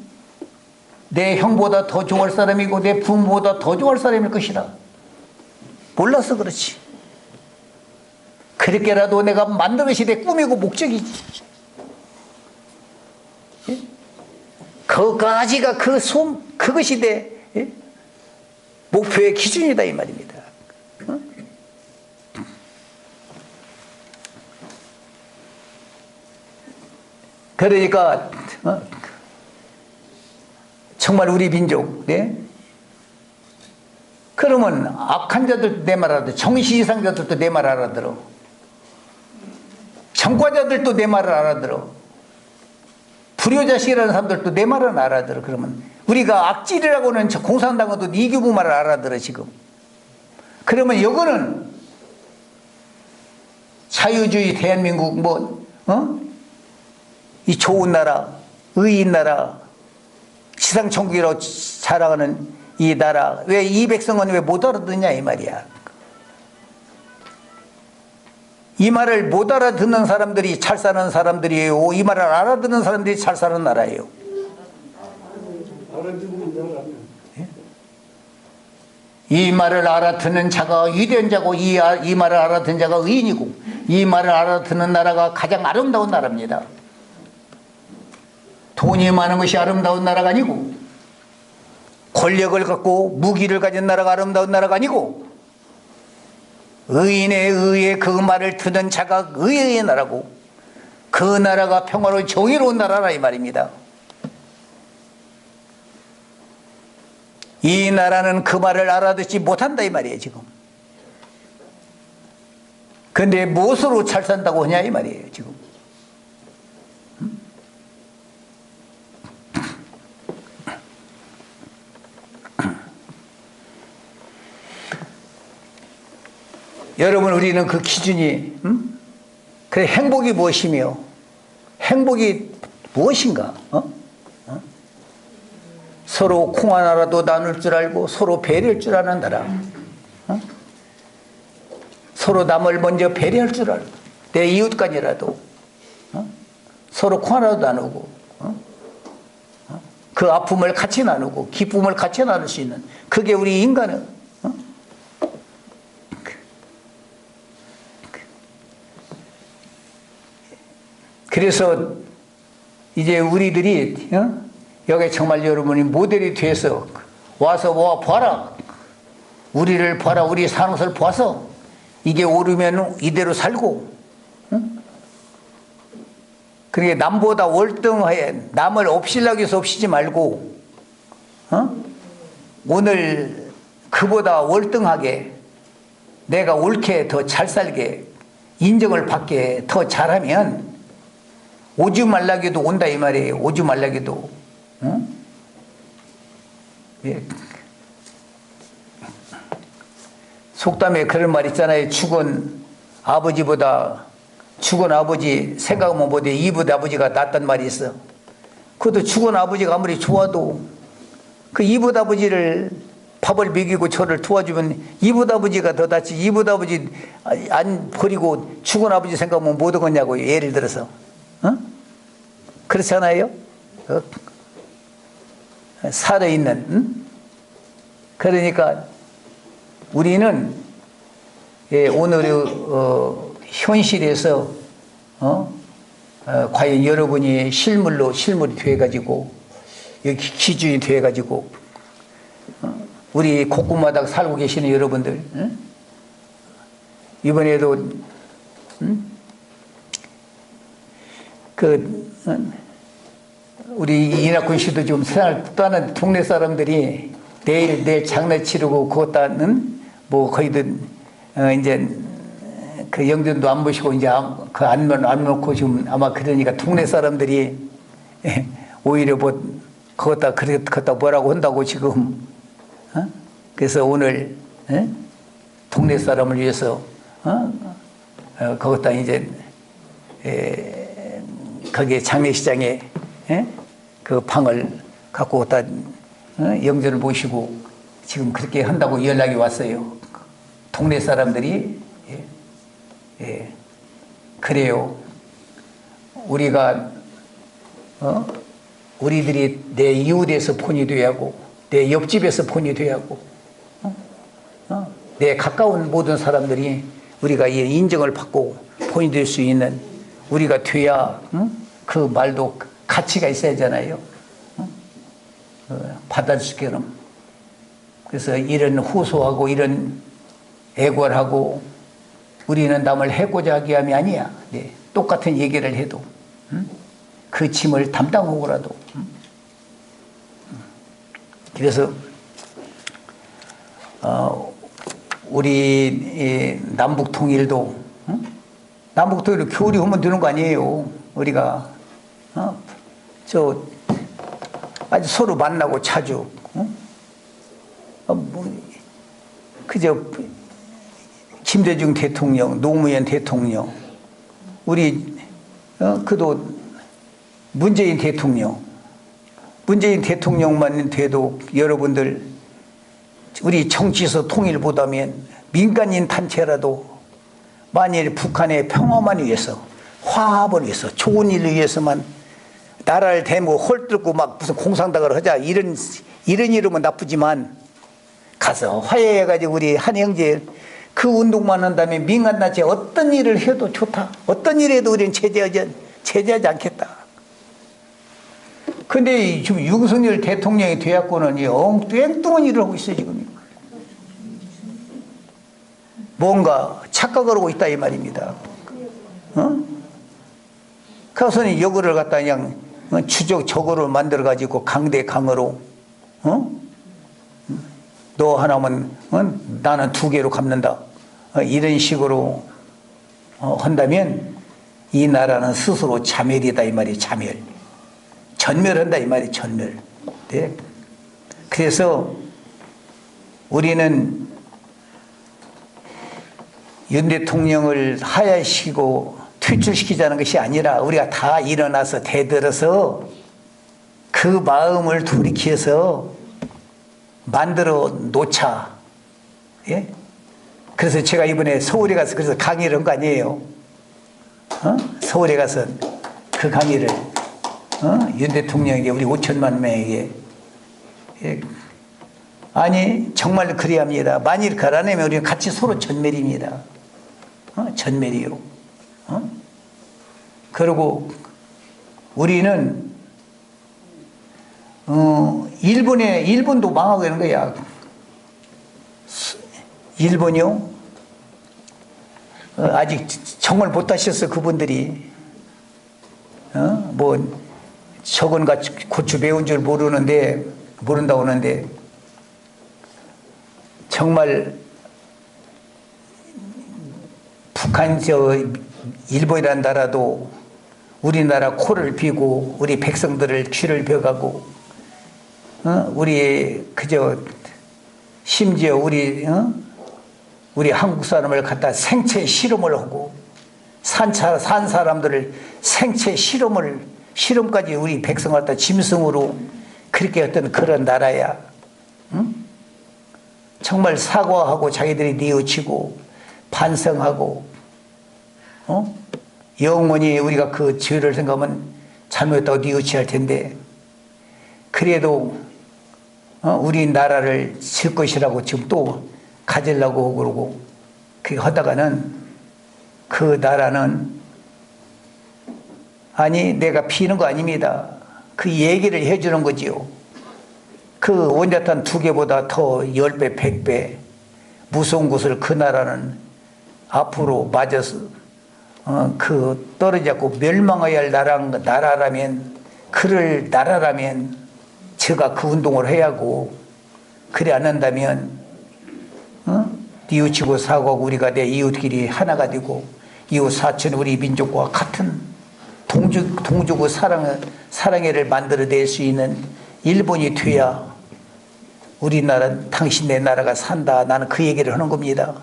내 형보다 더 좋아할 사람이고 내 부모보다 더 좋아할 사람일 것이다. 몰라서 그렇지. 그렇게라도 내가 만든 것이 내 꿈이고 목적이지. 예? 그까지가 그것이 내 목표의 기준이다 이 말입니다. 그러니까 정말 우리 민족, 네? 그러면 악한 자들도 내 말 알아들어, 정신 이상자들도 내 말 알아들어, 정과자들도 내 말을 알아들어, 불효자식이라는 사람들도 내 말은 알아들어. 그러면 우리가 악질이라고는 공산당도 이규부 말을 알아들어 지금. 그러면 이거는 자유주의 대한민국 이 좋은 나라, 의인 나라, 지상천국이라고 자랑하는 이 나라, 왜 이 백성은 왜 못 알아듣냐 이 말이야. 이 말을 못 알아듣는 사람들이 잘 사는 사람들이에요? 이 말을 알아듣는 사람들이 잘 사는 나라예요? 이 말을 알아듣는 자가 위대한 자고, 이 말을 알아듣는 자가 의인이고, 이 말을 알아듣는 나라가 가장 아름다운 나라입니다. 돈이 많은 것이 아름다운 나라가 아니고, 권력을 갖고 무기를 가진 나라가 아름다운 나라가 아니고, 의인에 의해 그 말을 듣는 자가 의의 나라고, 그 나라가 평화로운 정의로운 나라라 이 말입니다. 이 나라는 그 말을 알아듣지 못한다 이 말이에요 지금. 근데 무엇으로 잘 산다고 하냐 이 말이에요 지금. 여러분, 우리는 그 기준이 그래, 행복이 무엇이며 행복이 무엇인가? 서로 콩 하나라도 나눌 줄 알고 서로 배려할 줄 아는 나라, 서로 남을 먼저 배려할 줄 알고, 내 이웃간이라도 서로 콩 하나라도 나누고, 그 아픔을 같이 나누고 기쁨을 같이 나눌 수 있는, 그게 우리 인간은. 그래서 이제 우리들이 여기 정말 여러분이 모델이 돼서 와서 봐라, 우리를 봐라, 우리 사는 것을 봐서 이게 옳으면 이대로 살고, 그러니까 남보다 월등하게 남을 업시려고 해서 업시지 말고, 오늘 그보다 월등하게 내가 옳게 더 잘 살게, 인정을 받게 더 잘하면 오지 말라기도 온다 이 말이에요. 오지 말라기도. 예. 속담에 그런 말 있잖아요. 죽은 아버지 생각하면 못해 이붓 아버지가 낫단 말이 있어. 그것도 죽은 아버지가 아무리 좋아도 그 이붓 아버지를 밥을 먹이고 저를 도와주면 이붓 아버지가 더 낫지. 이붓 아버지 안 버리고 죽은 아버지 생각하면 못 하겠냐고요. 예를 들어서. 그렇잖아요. 살아있는. 그러니까 우리는 오늘의 현실에서 과연 여러분이 실물이 돼가지고 여기 기준이 돼가지고 우리 곳곳마다 살고 계시는 여러분들, 이번에도 우리 이낙훈 씨도 좀 세상을 떠나는 동네 사람들이 내일 장례 치르고 그것다는 거의들 이제 그 영전도 안 보시고 이제 그 안 놓고 지금 아마 그러니까 동네 사람들이 오히려 그것다 뭐라고 한다고 지금. 그래서 오늘 동네 사람을 위해서 그것다 이제 거기에 장례시장에 그 방을 갖고 다 영전을 모시고 지금 그렇게 한다고 연락이 왔어요. 동네 사람들이. 그래요. 우리가 우리들이 내 이웃에서 본이 돼야 하고 내 옆집에서 본이 돼야 하고 내 가까운 모든 사람들이 우리가 이 인정을 받고 본이 될 수 있는 우리가 돼야 그 말도 가치가 있어야 하잖아요. 받을 수 있게끔. 그래서 이런 호소하고 이런 애걸하고 우리는 남을 해고자 하기 함이 아니야. 네. 똑같은 얘기를 해도 그 짐을 담당하고라도. 그래서 우리 남북 통일도 남북 통일도 교류 하면 되는 거 아니에요. 우리가 아주 서로 만나고 자주 그저 김대중 대통령, 노무현 대통령, 우리 그도 문재인 대통령만 돼도 여러분들 우리 정치에서 통일보다면 민간인 단체라도 만일 북한의 평화만 위해서 화합을 위해서 좋은 일을 위해서만 나라를 대모 헐뜯고 막 무슨 공산당을 하자 이런 이름은 나쁘지만 가서 화해해가지고 우리 한 형제 그 운동만 한다면 민간단체 어떤 일을 해도 좋다. 어떤 일에도 우리는 제재하지 않겠다. 근데 지금 윤석열 대통령이 되었고는 엉뚱한 일을 하고 있어 지금. 뭔가 착각을 하고 있다 이 말입니다. 가서는 여거를 갖다 그냥 저거를 만들어 가지고 강대강으로 너 하나면 나는 두 개로 갚는다. 이런 식으로 한다면 이 나라는 스스로 자멸이다 이 말이 자멸. 전멸한다 이 말이 전멸. 네. 그래서 우리는 윤 대통령을 하야시키고 퇴출시키자는 것이 아니라 우리가 다 일어나서 대들어서 그 마음을 돌이켜서 만들어 놓자. 예? 그래서 제가 이번에 서울에 가서 그래서 강의를 한 거 아니에요. 서울에 가서 그 강의를 윤 대통령에게 우리 5천만 명에게 아니 정말 그래야 합니다. 만일 그러려면 우리는 같이 서로 전멸입니다. 전멸이요. 그리고 우리는 일본도 망하고 있는 거야. 일본이요? 아직 정말 못하셨어 그분들이. 뭐 저건가 고추 매운 줄 모른다고 하는데 정말 북한 일본이라는 나라도 우리나라 코를 비고 우리 백성들을 귀를 벼가고 우리 그저 심지어 우리 한국 사람을 갖다 생체 실험을 하고 산 사람들을 생체 실험까지 우리 백성을 갖다 짐승으로 그렇게 했던 그런 나라야. 정말 사과하고 자기들이 뉘우치고 반성하고 영원히 우리가 그 죄를 생각하면 잘못했다고 뉘우쳐야 할 텐데 그래도 우리 나라를 질 것이라고 지금 또 가지려고 그러고 그렇게 하다가는 그 나라는 아니 내가 피는 거 아닙니다. 그 얘기를 해주는 거지요. 그 원자탄 2개보다 더 10배 100배 무서운 것을 그 나라는 앞으로 맞아서 그 떨어졌고 멸망해야 할 나라라면 그럴 나라라면 제가 그 운동을 해야 하고 그래 안 한다면 뉘우치고 사고하고 우리가 내 이웃끼리 하나가 되고 이웃 사촌 우리 민족과 같은 동족의 사랑회를 만들어낼 수 있는 일본이 돼야 우리나라 당신네 나라가 산다. 나는 그 얘기를 하는 겁니다.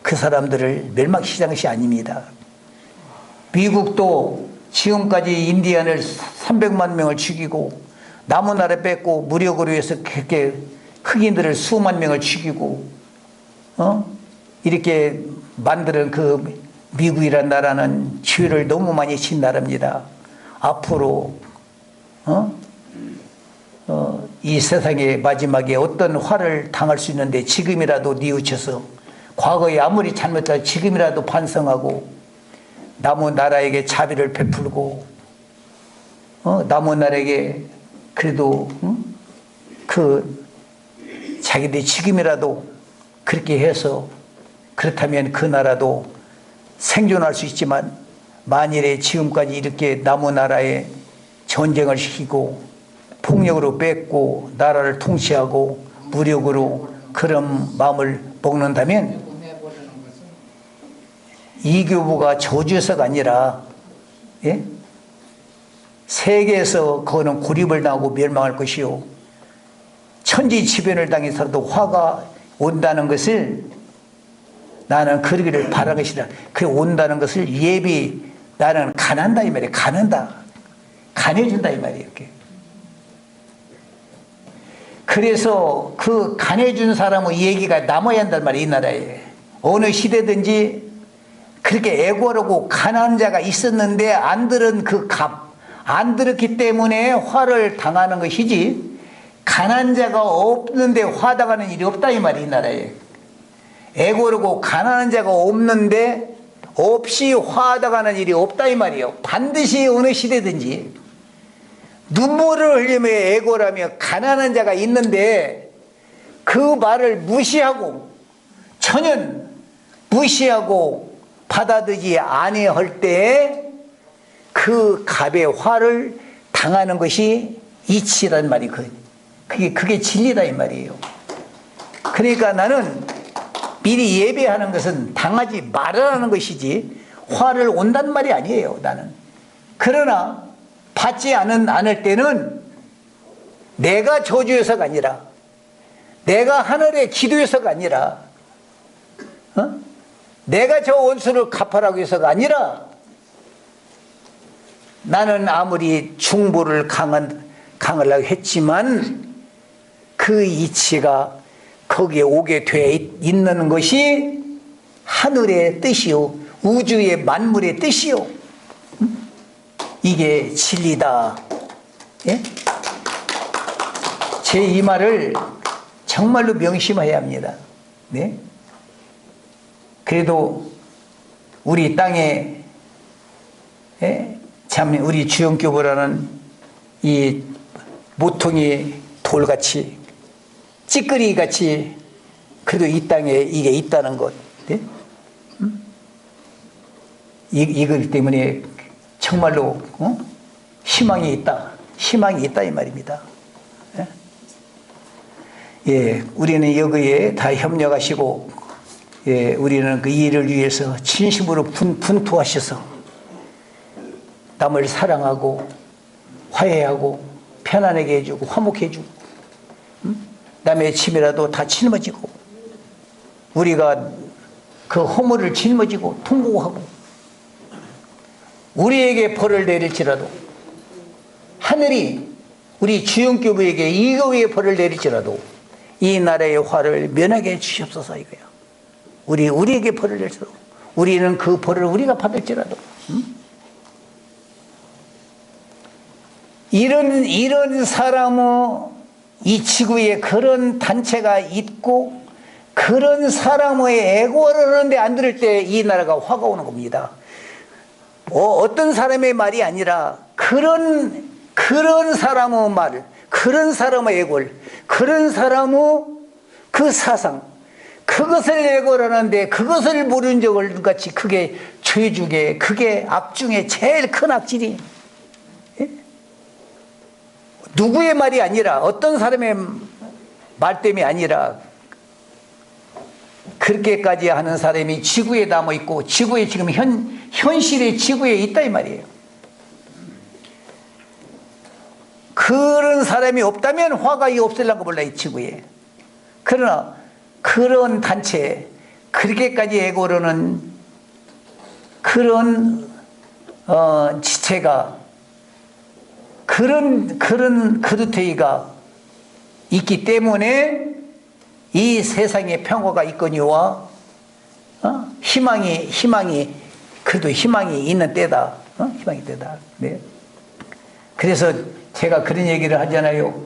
그 사람들을 멸망시키는 것이 아닙니다. 미국도 지금까지 인디언을 300만 명을 죽이고 남은 나라 뺏고 무력으로 해서 그렇게 흑인들을 수만 명을 죽이고 이렇게 만드는 그 미국이라는 나라는 죄를 너무 많이 진 나라입니다. 앞으로 이 세상의 마지막에 어떤 화를 당할 수 있는데 지금이라도 뉘우쳐서 과거에 아무리 잘못해도 지금이라도 반성하고 남의 나라에게 자비를 베풀고 남의 나라에게 그래도 그 자기들이 지금이라도 그렇게 해서 그렇다면 그 나라도 생존할 수 있지만 만일에 지금까지 이렇게 남의 나라에 전쟁을 시키고 폭력으로 뺏고 나라를 통치하고 무력으로 그런 마음을 먹는다면 이 교부가 저주에서가 아니라 예? 세계에서 그거는 고립을 당하고 멸망할 것이요 천지지변을 당해서도 화가 온다는 것을 나는 그러기를 바라는 것이다. 그 온다는 것을 예비 나는 간한다 이 말이에요. 간한다. 간해준다 이 말이에요. 이렇게. 그래서 그 간해준 사람의 얘기가 남아야 한단 말이에요. 이 나라에. 어느 시대든지 그렇게 애고하고 가난한 자가 있었는데 안 들은 그 값, 안 들었기 때문에 화를 당하는 것이지 가난한 자가 없는데 화당하는 일이 없다 이 말이에요. 이 나라에. 애고르고 가난한 자가 없는데 없이 화당하는 일이 없다 이 말이에요. 반드시 어느 시대든지 눈물을 흘리며 애고라며 가난한 자가 있는데 그 말을 무시하고 전혀 무시하고 받아들이지 아니할 때에 그 갑의 화를 당하는 것이 이치란 말이 그게 진리다 이 말이에요. 그러니까 나는 미리 예배하는 것은 당하지 말아라는 것이지 화를 온단 말이 아니에요. 나는. 그러나 받지 않을 때는 내가 저주해서가 아니라 내가 하늘에 기도해서가 아니라 내가 저 원수를 갚아라고 해서가 아니라 나는 아무리 중보를 강하려고 했지만 그 이치가 거기에 오게 돼 있는 것이 하늘의 뜻이요 우주의 만물의 뜻이요 이게 진리다. 예? 제 이 말을 정말로 명심해야 합니다. 네? 그래도 우리 땅에 참 우리 주영교보라는 이 모퉁이 돌같이 찌끄리같이 그래도 이 땅에 이게 있다는 것 네? 이걸 때문에 정말로 희망이 있다 이 말입니다. 예? 예, 우리는 여기에 다 협력하시고 예, 우리는 그 일을 위해서 진심으로 분투하셔서 남을 사랑하고 화해하고 편안하게 해주고 화목해 해주고 남의 침이라도 다 짊어지고 우리가 그 허물을 짊어지고 통보하고 우리에게 벌을 내릴지라도 하늘이 우리 주영교부에게 이거에 벌을 내릴지라도 이 나라의 화를 면하게 해주시옵소서 이거야. 우리에게 벌을 낼지라도 우리는 그 벌을 우리가 받을지라도 이런 사람의 이 지구에 그런 단체가 있고 그런 사람의 애고를 하는데 안 들을 때 이 나라가 화가 오는 겁니다. 어떤 사람의 말이 아니라 그런 사람의 말, 그런 사람의 애골, 그런 사람의 그 사상, 그것을 애골하는데 그것을 모르는 적을 같이 그게 죄 중에 그게 악 중에 제일 큰 악질이 예? 누구의 말이 아니라 어떤 사람의 말 때문이 아니라 그렇게까지 하는 사람이 지구에 남아있고 지구에 지금 현실의 지구에 있다 이 말이에요. 그런 사람이 없다면 화가 없을란가 몰라 이 지구에. 그러나 그런 단체 그렇게까지 애고르는 그런 지체가 그런 그릇회의가 있기 때문에 이 세상에 평화가 있거니와 희망이 그래도 희망이 있는 때다. 희망이 때다. 네. 그래서 제가 그런 얘기를 하잖아요.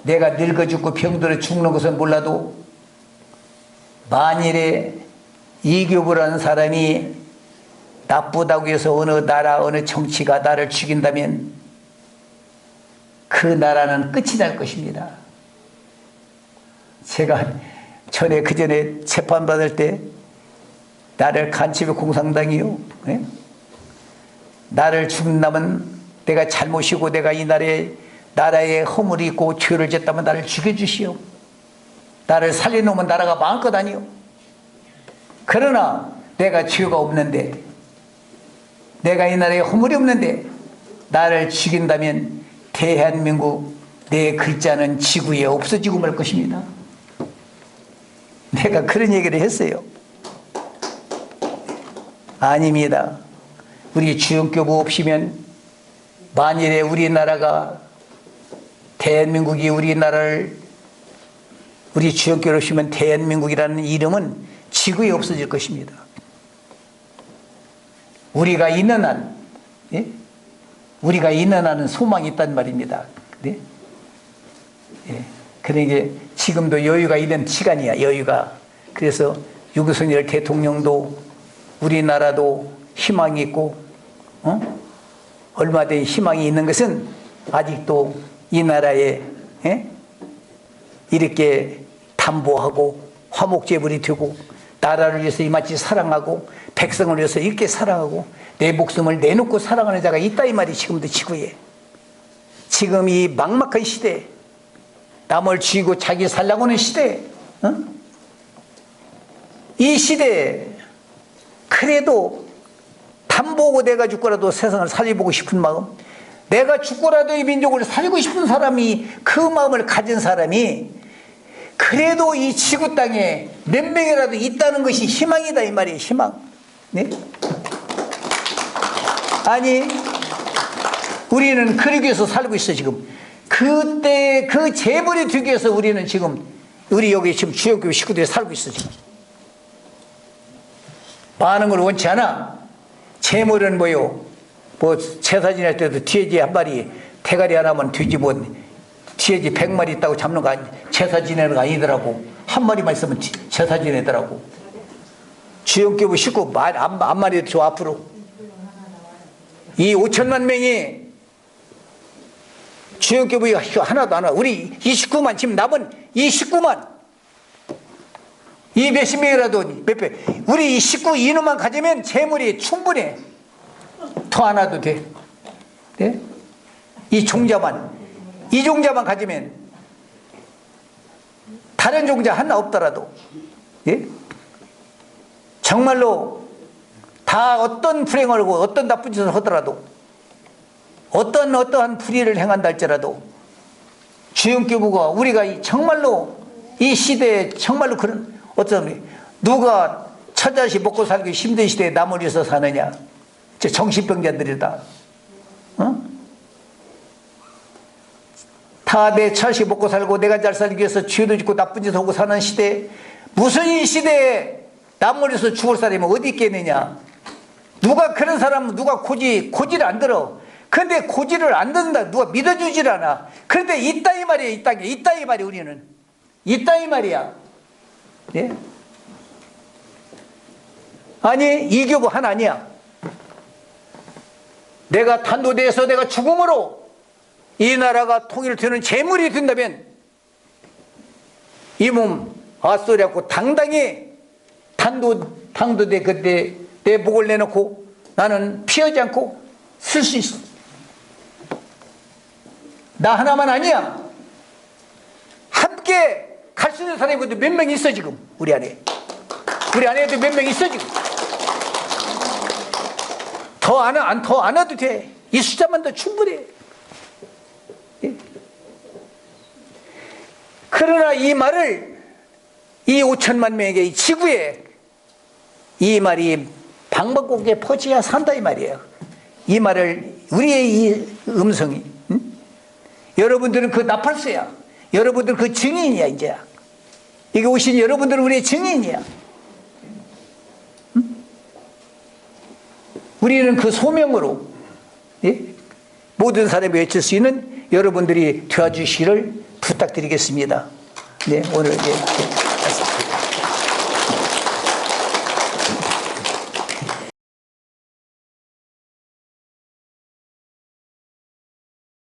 내가 늙어 죽고 병들어 죽는 것은 몰라도 만일에 이교부라는 사람이 나쁘다고 해서 어느 나라 어느 정치가 나를 죽인다면 그 나라는 끝이 날 것입니다. 제가 그 전에 재판받을 때 나를 간첩의 공산당이요, 예? 나를 죽인다면 내가 잘못이고 내가 이 나라에 허물이 있고 죄를 졌다면 나를 죽여주시오. 나를 살려놓으면 나라가 망할 것 아니오. 그러나 내가 죄가 없는데, 내가 이 나라에 허물이 없는데 나를 죽인다면 대한민국 내 글자는 지구에 없어지고 말 것입니다. 내가 그런 얘기를 했어요. 아닙니다. 우리 주영교부 없이면 만일에 우리나라가, 대한민국이 우리나라를, 우리 주영교를 없이면 대한민국이라는 이름은 지구에 없어질 것입니다. 우리가 있는 한, 예? 우리가 있는 한은 소망이 있단 말입니다. 네? 예. 그러니까 지금도 여유가 있는 시간이야, 여유가. 그래서 윤석열 대통령도 우리나라도 희망이 있고, 얼마든지 희망이 있는 것은 아직도 이 나라에, 예? 이렇게 담보하고 화목제물이 되고 나라를 위해서 이마치 사랑하고 백성을 위해서 이렇게 사랑하고 내 목숨을 내놓고 사랑하는 자가 있다 이 말이 지금도 지구에. 지금 이 막막한 시대, 남을 죽이고 자기 살려고 하는 시대, 이 시대에 그래도 담보고 내가 죽고라도 세상을 살려보고 싶은 마음, 내가 죽고라도 이 민족을 살리고 싶은 사람이, 그 마음을 가진 사람이 그래도 이 지구 땅에 몇 명이라도 있다는 것이 희망이다 이 말이에요. 희망. 네? 아니, 우리는 그러기 위해서 살고 있어 지금. 그때 그 재벌이 되기 위해서 우리는 지금, 우리 여기 지금 주영교회 식구들이 살고 있어 지금. 많은 걸 원치 않아. 재물은 뭐요? 뭐 제사 지낼 때도 돼지 한 마리, 대가리 하나면 돼지 뭐 돼지 100마리 있다고 잡는 거 아니, 제사 지내는 거 아니더라고. 한 마리만 있으면 제사 지내더라고. 주영교회 식구 안 말해도 저 앞으로 이 5천만 명이 주영교회 하나도 안 와. 우리 이 식구만, 지금 남은 이 식구만, 이 몇십 명이라도 몇 배, 우리 이 식구 인원만 가지면 재물이 충분해. 더 안 와도 돼. 네? 이 종자만 가지면, 다른 종자 하나 없더라도, 예? 정말로 다 어떤 불행을 하고 어떤 나쁜 짓을 하더라도, 어떠한 불의를 행한다 할지라도 주영교부가, 우리가 정말로 이 시대에 정말로 그런, 어떤 누가 처자식 먹고 살기 힘든 시대에 남을 위해서 사느냐. 저 정신병자들이다. 다 내 처자식 먹고 살고 내가 잘 살기 위해서 죄도 짓고 나쁜 짓 하고 사는 시대에, 무슨 이 시대에 남을 위해서 죽을 사람이 어디 있겠느냐. 누가 그런 사람은 누가 고지를 안 들어. 그런데 고지를 안 듣는다. 누가 믿어주질 않아. 그런데 있다 이 말이야. 이 땅에 있다 이 말이야. 우리는 있다 이 말이야. 예? 아니, 이교부 하나 아니야. 내가 단도대에서 내가 죽음으로 이 나라가 통일되는 재물이 된다면 이 몸 아소리하고 당당히 당도대 그때 내 목을 내놓고 나는 피하지 않고 쓸 수 있어. 나 하나만 아니야. 함께 갈 수 있는 사람이 몇 명 있어 지금. 우리 안에도 몇 명 있어 지금. 더 안 와도 돼. 이 숫자만 더 충분해. 예? 그러나 이 말을 이 5천만 명에게, 이 지구에 이 말이 방방곡곡에 퍼져야 산다 이 말이에요. 이 말을, 우리의 이 음성이, 여러분들은 그 나팔수야. 여러분들은 그 증인이야. 이제 이게 오신 여러분들은 우리의 증인이야. 우리는 그 소명으로, 예? 모든 사람이 외칠 수 있는 여러분들이 도와주시기를 부탁드리겠습니다. 네, 오늘 예.